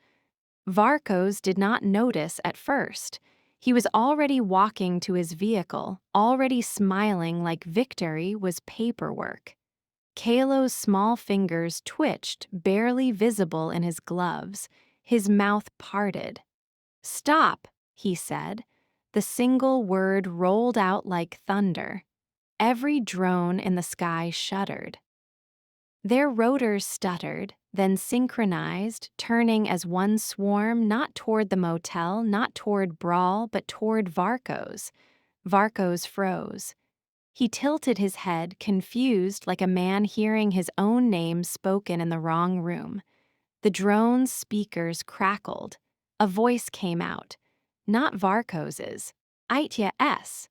Speaker 1: Varkos did not notice at first. He was already walking to his vehicle, already smiling like victory was paperwork. Kaelo's small fingers twitched, barely visible in his gloves. His mouth parted. "Stop," he said. The single word rolled out like thunder. Every drone in the sky shuddered. Their rotors stuttered, then synchronized, turning as one swarm not toward the motel, not toward Braul, but toward Varkos. Varkos froze. He tilted his head, confused like a man hearing his own name spoken in the wrong room. The drone's speakers crackled. A voice came out. Not Varkos's. Aitya-S.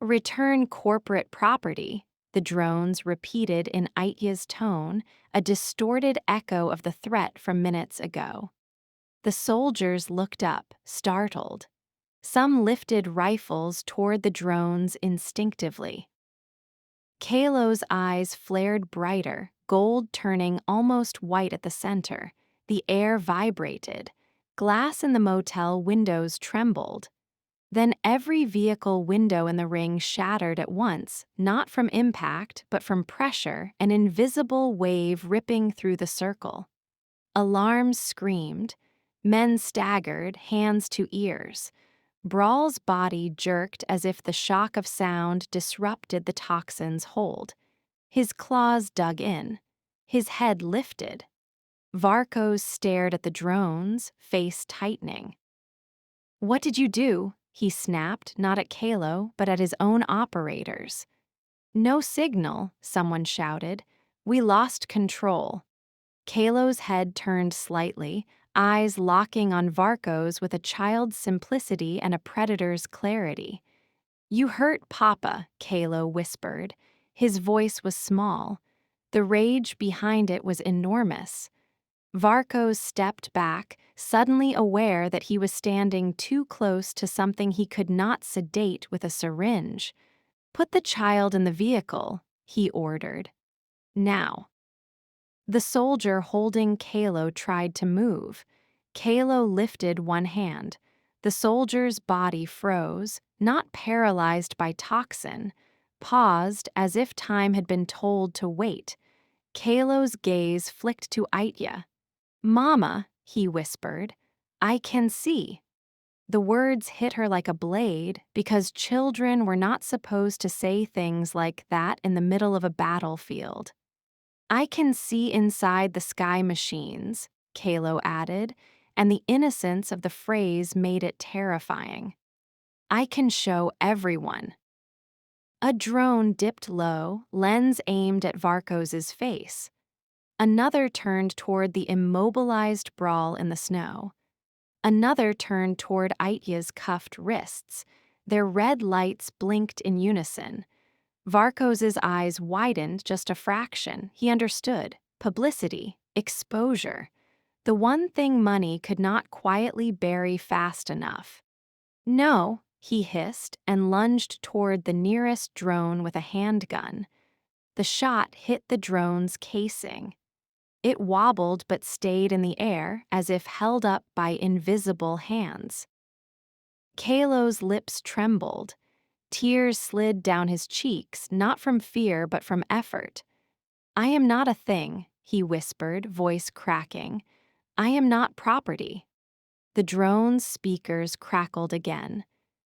Speaker 1: "Return corporate property," the drones repeated in Aitya's tone, a distorted echo of the threat from minutes ago. The soldiers looked up, startled. Some lifted rifles toward the drones instinctively. Kaelo's eyes flared brighter, gold turning almost white at the center. The air vibrated. Glass in the motel windows trembled. Then every vehicle window in the ring shattered at once, not from impact, but from pressure, an invisible wave ripping through the circle. Alarms screamed. Men staggered, hands to ears. Braul's body jerked as if the shock of sound disrupted the toxin's hold. His claws dug in. His head lifted. Varkos stared at the drones, face tightening. "What did you do?" he snapped, not at Kaelo, but at his own operators. No signal, someone shouted. We lost control. Kaelo's head turned slightly, eyes locking on Varco's with a child's simplicity and a predator's clarity. You hurt Papa, Kaelo whispered. His voice was small. The rage behind it was enormous. Varco stepped back, suddenly aware that he was standing too close to something he could not sedate with a syringe. Put the child in the vehicle, he ordered. Now. The soldier holding Kaelo tried to move. Kaelo lifted one hand. The soldier's body froze, not paralyzed by toxin, paused as if time had been told to wait. Kaelo's gaze flicked to Iteya. Mama, he whispered, I can see. The words hit her like a blade because children were not supposed to say things like that in the middle of a battlefield. I can see inside the sky machines, Kaelo added, and the innocence of the phrase made it terrifying. I can show everyone. A drone dipped low, lens aimed at Varco's face. Another turned toward the immobilized Braul in the snow. Another turned toward Iteya's cuffed wrists. Their red lights blinked in unison. Varco's eyes widened just a fraction. He understood. Publicity. Exposure. The one thing money could not quietly bury fast enough. No, he hissed and lunged toward the nearest drone with a handgun. The shot hit the drone's casing. It wobbled but stayed in the air as if held up by invisible hands. Kaelo's lips trembled. Tears slid down his cheeks, not from fear but from effort. I am not a thing, he whispered, voice cracking. I am not property. The drone's speakers crackled again.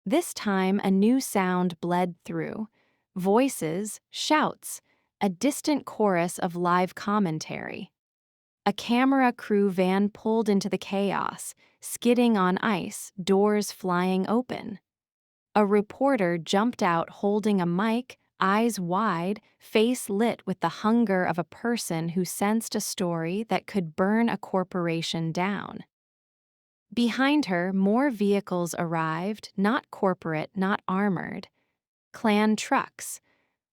Speaker 1: This time a new sound bled through. Voices, shouts, a distant chorus of live commentary. A camera crew van pulled into the chaos, skidding on ice, doors flying open. A reporter jumped out holding a mic, eyes wide, face lit with the hunger of a person who sensed a story that could burn a corporation down. Behind her, more vehicles arrived, not corporate, not armored. Clan trucks.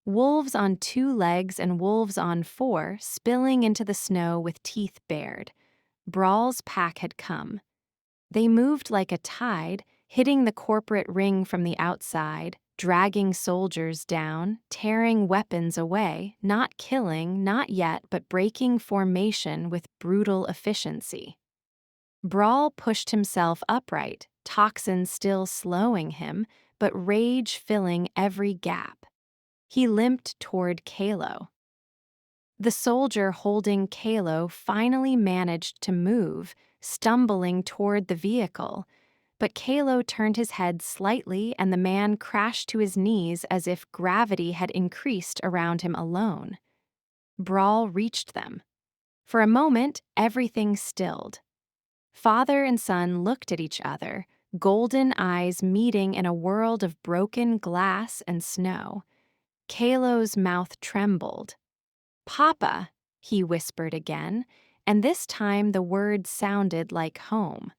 Speaker 1: Wolves on 2 legs and wolves on 4 spilling into the snow with teeth bared. Braul's pack had come. They moved like a tide, hitting the corporate ring from the outside, dragging soldiers down, tearing weapons away, not killing, not yet, but breaking formation with brutal efficiency. Braul pushed himself upright, toxin still slowing him, but rage filling every gap. He limped toward Kaelo. The soldier holding Kaelo finally managed to move, stumbling toward the vehicle, but Kaelo turned his head slightly and the man crashed to his knees as if gravity had increased around him alone. Braul reached them. For a moment, everything stilled. Father and son looked at each other, golden eyes meeting in a world of broken glass and snow. Kaelo's mouth trembled. Papa, he whispered again, and this time the words sounded like home.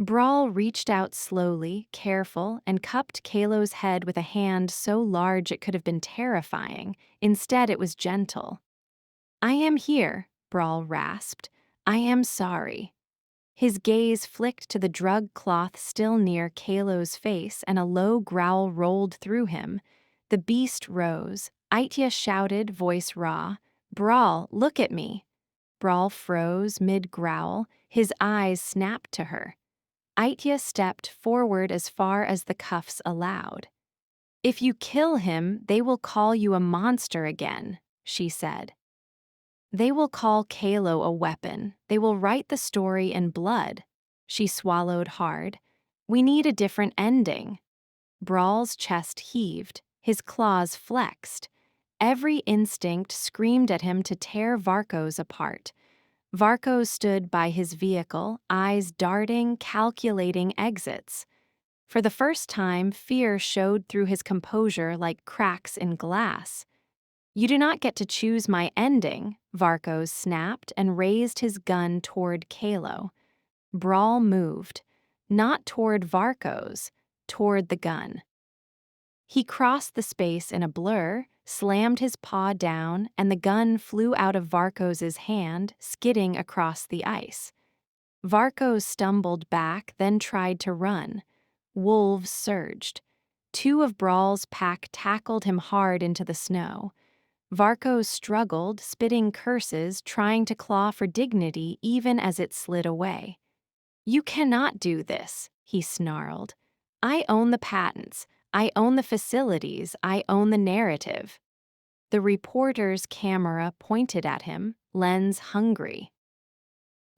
Speaker 1: Braul reached out slowly, careful, and cupped Kaelo's head with a hand so large it could have been terrifying. Instead, it was gentle. I am here, Braul rasped. I am sorry. His gaze flicked to the drug cloth still near Kaelo's face, and a low growl rolled through him. The beast rose. Iteya shouted, voice raw, Braul, look at me. Braul froze mid-growl. His eyes snapped to her. Iteya stepped forward as far as the cuffs allowed. If you kill him, they will call you a monster again, she said. They will call Kaelo a weapon. They will write the story in blood. She swallowed hard. We need a different ending. Braul's chest heaved. His claws flexed. Every instinct screamed at him to tear Varco's apart. Varco stood by his vehicle, eyes darting, calculating exits. For the first time, fear showed through his composure like cracks in glass. "You do not get to choose my ending," Varkos snapped and raised his gun toward Kaelo. Braul moved, not toward Varkos, toward the gun. He crossed the space in a blur, slammed his paw down, and the gun flew out of Varkos's hand, skidding across the ice. Varkos stumbled back, then tried to run. Wolves surged. Two of Braul's pack tackled him hard into the snow. Varkos struggled, spitting curses, trying to claw for dignity even as it slid away. "You cannot do this," he snarled. "I own the patents. I own the facilities. I own the narrative." The reporter's camera pointed at him, lens hungry.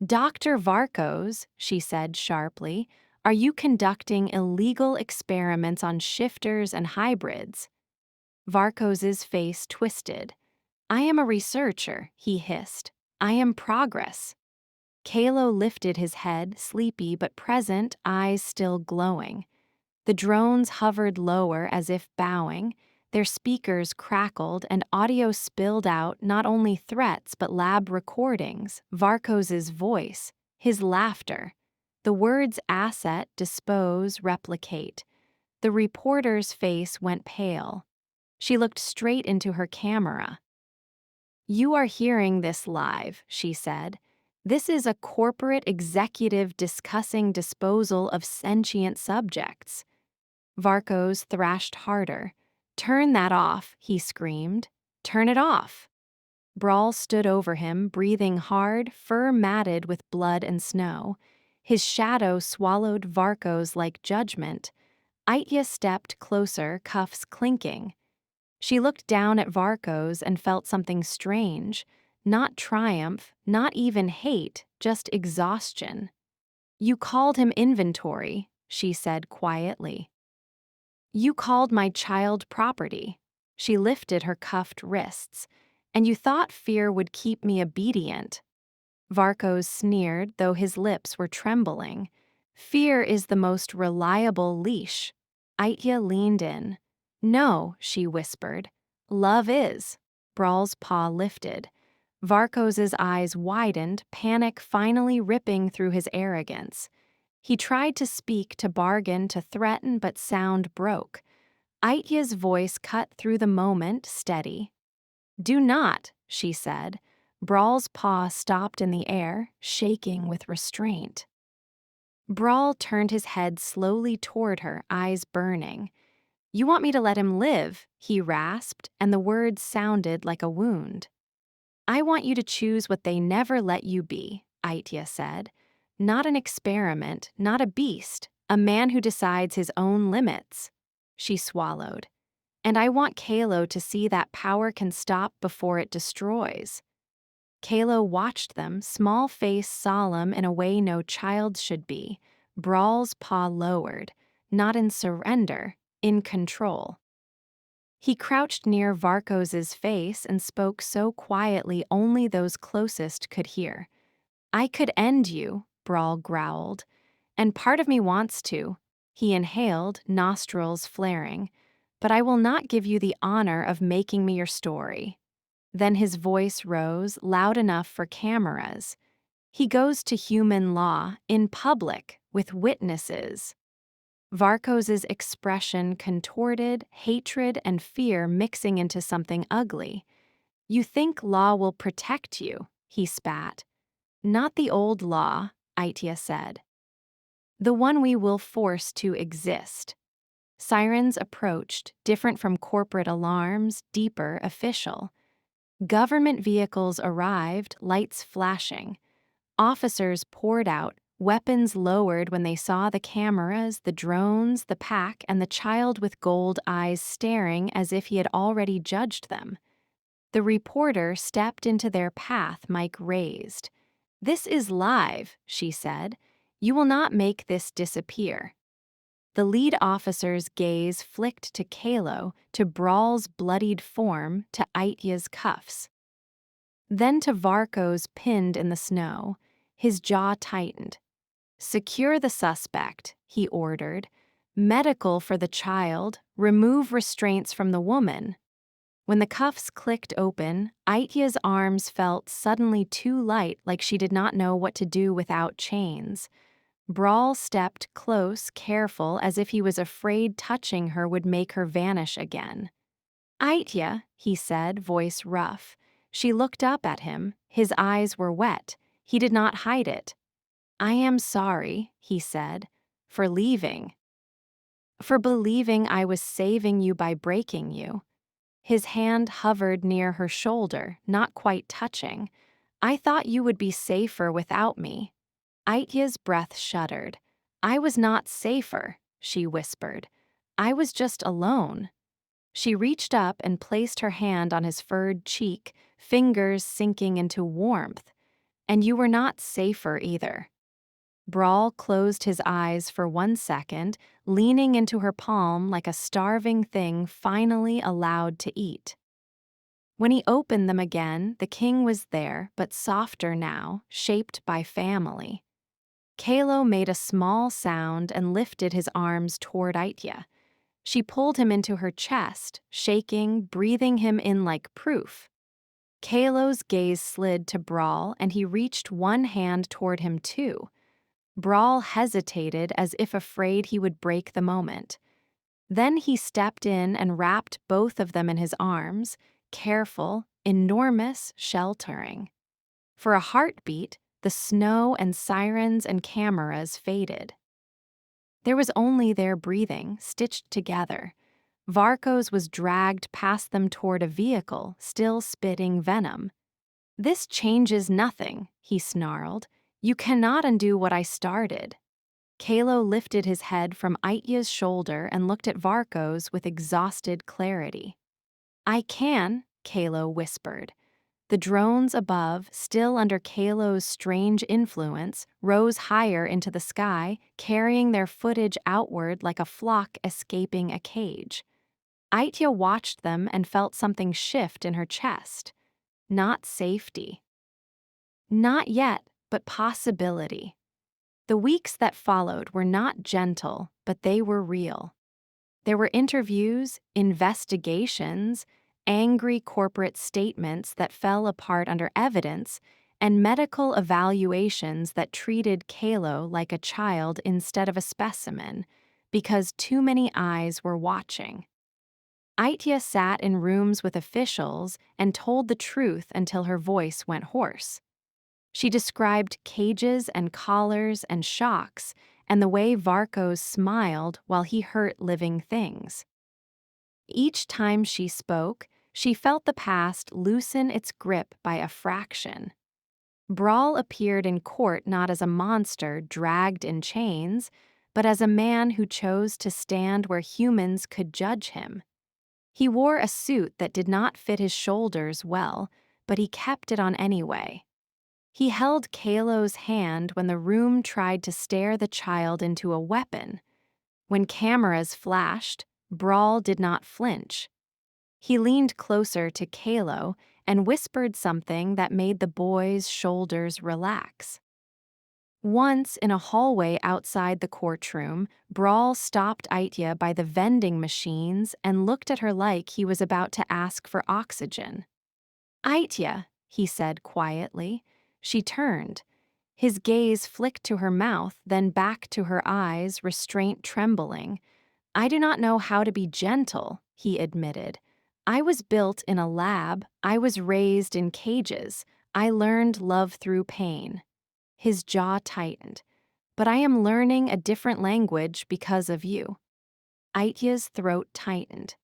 Speaker 1: "Dr. Varkos," she said sharply, "are you conducting illegal experiments on shifters and hybrids?" Varkos's face twisted. "I am a researcher," he hissed. "I am progress." Kaelo lifted his head, sleepy but present, eyes still glowing. The drones hovered lower as if bowing. Their speakers crackled and audio spilled out not only threats but lab recordings, Varkos's voice, his laughter. The words asset, dispose, replicate. The reporter's face went pale. She looked straight into her camera. "You are hearing this live," she said. "This is a corporate executive discussing disposal of sentient subjects." Varkos thrashed harder. "Turn that off," he screamed. "Turn it off." Braul stood over him, breathing hard, fur matted with blood and snow. His shadow swallowed Varkos like judgment. Iteya stepped closer, cuffs clinking. She looked down at Varkos and felt something strange. Not triumph, not even hate, just exhaustion. "You called him inventory," she said quietly. "You called my child property." She lifted her cuffed wrists. "And you thought fear would keep me obedient." Varkos sneered, though his lips were trembling. "Fear is the most reliable leash." Iteya leaned in. "No," she whispered. "Love is." Braul's paw lifted. Varkos's eyes widened, panic finally ripping through his arrogance. He tried to speak, to bargain, to threaten, but sound broke. Iteya's voice cut through the moment, steady. "Do not," she said. Braul's paw stopped in the air, shaking with restraint. Braul turned his head slowly toward her, eyes burning. "You want me to let him live," he rasped, and the words sounded like a wound. "I want you to choose what they never let you be," Iteya said. "Not an experiment, not a beast, a man who decides his own limits." She swallowed. "And I want Kaelo to see that power can stop before it destroys." Kaelo watched them, small face solemn in a way no child should be. Braul's paw lowered, not in surrender, in control. He crouched near Varkos's face and spoke so quietly only those closest could hear. "I could end you," Braul growled. "And part of me wants to." He inhaled, nostrils flaring. "But I will not give you the honor of making me your story." Then his voice rose, loud enough for cameras. "He goes to human law, in public, with witnesses." Varkos's expression contorted, hatred and fear mixing into something ugly. "You think law will protect you," he spat. "Not the old law," Iteya said. "The one we will force to exist." Sirens approached, different from corporate alarms, deeper, official. Government vehicles arrived, lights flashing. Officers poured out, weapons lowered when they saw the cameras, the drones, the pack, and the child with gold eyes staring as if he had already judged them. The reporter stepped into their path, mic raised. "This is live," she said. "You will not make this disappear." The lead officer's gaze flicked to Kaelo, to Braul's bloodied form, to Iteya's cuffs. Then to Varkos pinned in the snow. His jaw tightened. "Secure the suspect," he ordered. Medical for the child, remove restraints from the woman. When the cuffs clicked open, Aiteya's arms felt suddenly too light, like she did not know what to do without chains. Braul stepped close, careful, as if he was afraid touching her would make her vanish again. "Aiteya," he said, voice rough. She looked up at him. His eyes were wet. He did not hide it. "I am sorry," he said, "for leaving. For believing I was saving you by breaking you." His hand hovered near her shoulder, not quite touching. "I thought you would be safer without me." Aiteya's breath shuddered. "I was not safer," she whispered. "I was just alone." She reached up and placed her hand on his furred cheek, fingers sinking into warmth. "And you were not safer either." Braul closed his eyes for 1 second, leaning into her palm like a starving thing finally allowed to eat. When he opened them again, the king was there, but softer now, shaped by family. Kaelo made a small sound and lifted his arms toward Aiteya. She pulled him into her chest, shaking, breathing him in like proof. Kaelo's gaze slid to Braul, and he reached one hand toward him too. Braul hesitated as if afraid he would break the moment. Then he stepped in and wrapped both of them in his arms, careful, enormous, sheltering. For a heartbeat, the snow and sirens and cameras faded. There was only their breathing, stitched together. Varco's was dragged past them toward a vehicle, still spitting venom. "This changes nothing," he snarled. "You cannot undo what I started." Kaelo lifted his head from Aiteya's shoulder and looked at Varco's with exhausted clarity. "I can," Kaelo whispered. The drones above, still under Kaelo's strange influence, rose higher into the sky, carrying their footage outward like a flock escaping a cage. Aiteya watched them and felt something shift in her chest. Not safety. Not yet, but possibility. The weeks that followed were not gentle, but they were real. There were interviews, investigations, angry corporate statements that fell apart under evidence, and medical evaluations that treated Kaelo like a child instead of a specimen, because too many eyes were watching. Aiteya sat in rooms with officials and told the truth until her voice went hoarse. She described cages and collars and shocks, and the way Varco's smiled while he hurt living things. Each time she spoke, she felt the past loosen its grip by a fraction. Braul appeared in court not as a monster dragged in chains, but as a man who chose to stand where humans could judge him. He wore a suit that did not fit his shoulders well, but he kept it on anyway. He held Kaelo's hand when the room tried to stare the child into a weapon. When cameras flashed, Braul did not flinch. He leaned closer to Kaelo and whispered something that made the boy's shoulders relax. Once, in a hallway outside the courtroom, Braul stopped Aiteya by the vending machines and looked at her like he was about to ask for oxygen. "Aiteya," he said quietly. She turned. His gaze flicked to her mouth, then back to her eyes, restraint trembling. "I do not know how to be gentle," he admitted. "I was built in a lab. I was raised in cages. I learned love through pain." His jaw tightened. "But I am learning a different language because of you." Aiteya's throat tightened.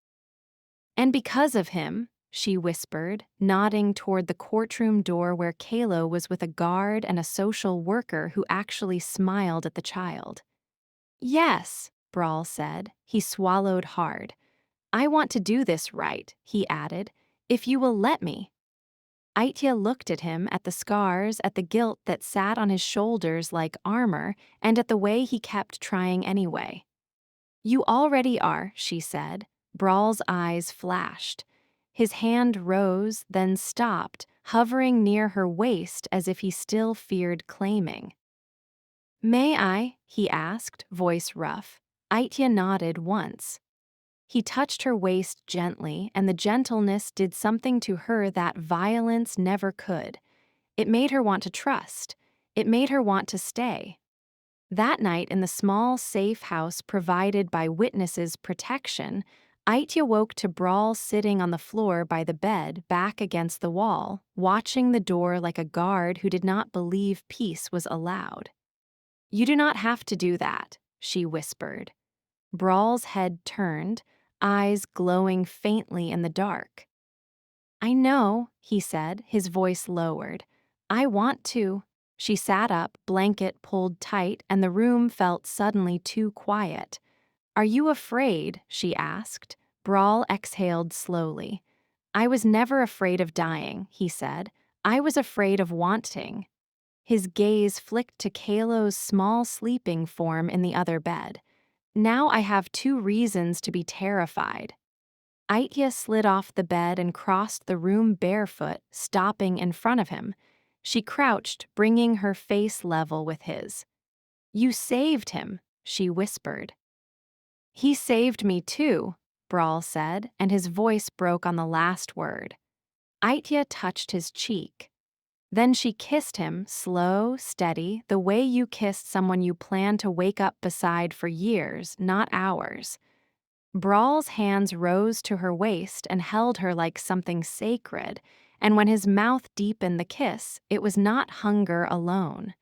Speaker 1: "And because of him," she whispered, nodding toward the courtroom door where Kaelo was with a guard and a social worker who actually smiled at the child. "Yes," Braul said. He swallowed hard. "I want to do this right," he added, "if you will let me." Aiteya looked at him, at the scars, at the guilt that sat on his shoulders like armor, and at the way he kept trying anyway. "You already are," she said. Braul's eyes flashed. His hand rose, then stopped, hovering near her waist as if he still feared claiming. "May I?" he asked, voice rough. Iteya nodded once. He touched her waist gently, and the gentleness did something to her that violence never could. It made her want to trust. It made her want to stay. That night, in the small, safe house provided by witnesses' protection, Iteya woke to Braul sitting on the floor by the bed, back against the wall, watching the door like a guard who did not believe peace was allowed. "You do not have to do that," she whispered. Braul's head turned, eyes glowing faintly in the dark. "I know," he said, his voice lowered. "I want to." She sat up, blanket pulled tight, and the room felt suddenly too quiet. "Are you afraid?" she asked. Braul exhaled slowly. "I was never afraid of dying," he said. "I was afraid of wanting." His gaze flicked to Kaelo's small sleeping form in the other bed. "Now I have 2 reasons to be terrified." Iteya slid off the bed and crossed the room barefoot, stopping in front of him. She crouched, bringing her face level with his. "You saved him," she whispered. "He saved me too," Braul said, and his voice broke on the last word. Iteya touched his cheek. Then she kissed him, slow, steady, the way you kissed someone you plan to wake up beside for years, not hours. Braul's hands rose to her waist and held her like something sacred, and when his mouth deepened the kiss, it was not hunger alone.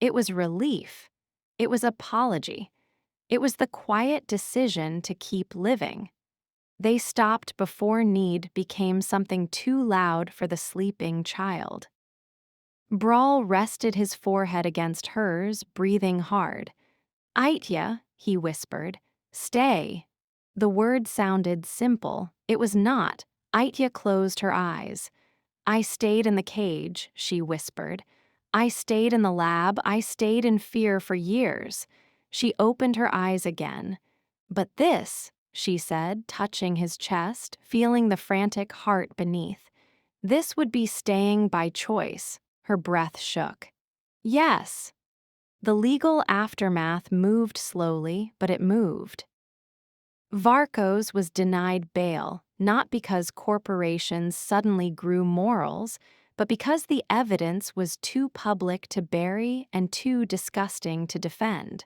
Speaker 1: It was relief. It was apology. It was the quiet decision to keep living. They stopped before need became something too loud for the sleeping child. Braul rested his forehead against hers, breathing hard. "Iteya," he whispered, "stay." The word sounded simple. It was not. Iteya closed her eyes. "I stayed in the cage," she whispered. "I stayed in the lab. I stayed in fear for years." She opened her eyes again. "But this," she said, touching his chest, feeling the frantic heart beneath. "This would be staying by choice." Her breath shook. "Yes." The legal aftermath moved slowly, but it moved. Varkos was denied bail, not because corporations suddenly grew morals, but because the evidence was too public to bury and too disgusting to defend.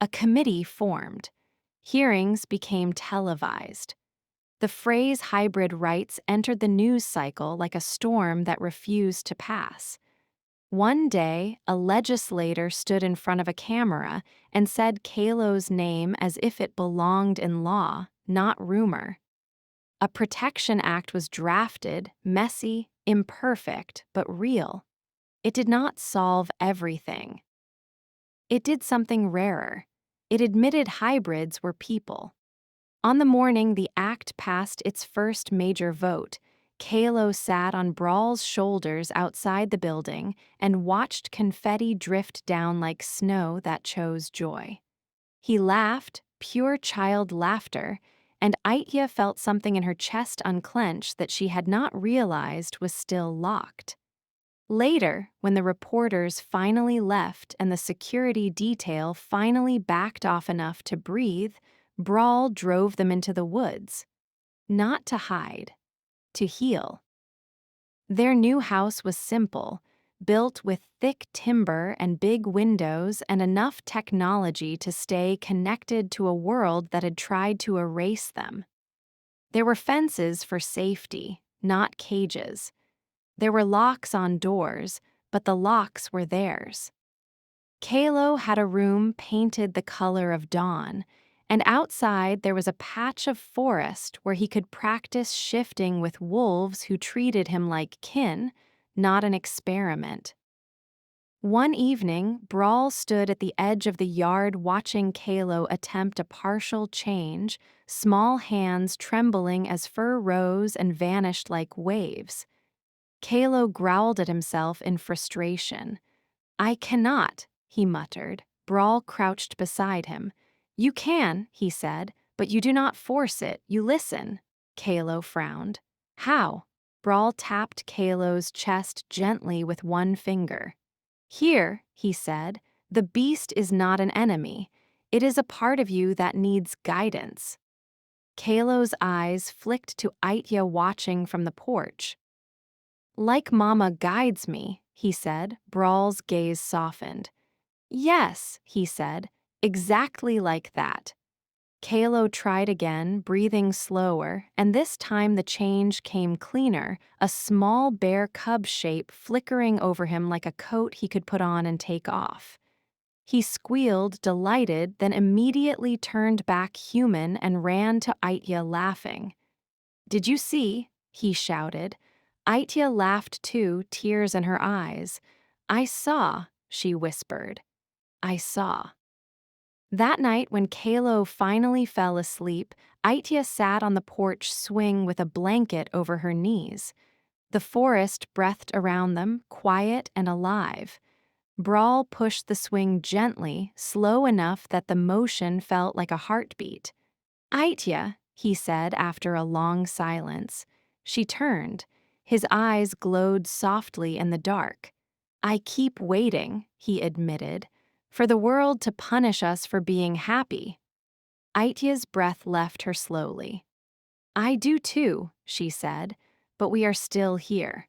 Speaker 1: A committee formed. Hearings became televised. The phrase hybrid rights entered the news cycle like a storm that refused to pass. One day, a legislator stood in front of a camera and said Kaelo's name as if it belonged in law, not rumor. A protection act was drafted, messy, imperfect, but real. It did not solve everything. It did something rarer. It admitted hybrids were people. On the morning the act passed its first major vote, Kaelo sat on Braul's shoulders outside the building and watched confetti drift down like snow that chose joy. He laughed, pure child laughter, and Iteya felt something in her chest unclench that she had not realized was still locked. Later, when the reporters finally left and the security detail finally backed off enough to breathe, Braul drove them into the woods. Not to hide, to heal. Their new house was simple, built with thick timber and big windows and enough technology to stay connected to a world that had tried to erase them. There were fences for safety, not cages. There were locks on doors, but the locks were theirs. Kaelo had a room painted the color of dawn, and outside there was a patch of forest where he could practice shifting with wolves who treated him like kin, not an experiment. One evening, Braul stood at the edge of the yard watching Kaelo attempt a partial change, small hands trembling as fur rose and vanished like waves. Kaelo growled at himself in frustration. "I cannot," he muttered. Braul crouched beside him. "You can," he said, "but you do not force it, you listen." Kaelo frowned. "How?" Braul tapped Kaelo's chest gently with one finger. "Here," he said, "the beast is not an enemy. It is a part of you that needs guidance. Kaelo's eyes flicked to Iteya watching from the porch. Like Mama guides me, he said. Braul's gaze softened. Yes, he said, exactly like that. Kaelo tried again, breathing slower, and this time the change came cleaner, a small bear cub shape flickering over him like a coat he could put on and take off. He squealed, delighted, then immediately turned back human and ran to Iteya laughing. Did you see? He shouted. Iteya laughed too, tears in her eyes. I saw, she whispered. I saw. That night, when Kaelo finally fell asleep, Iteya sat on the porch swing with a blanket over her knees. The forest breathed around them, quiet and alive. Braul pushed the swing gently, slow enough that the motion felt like a heartbeat. Iteya, he said after a long silence. She turned. His eyes glowed softly in the dark. I keep waiting, he admitted, for the world to punish us for being happy. Iteya's breath left her slowly. I do too, she said, but we are still here.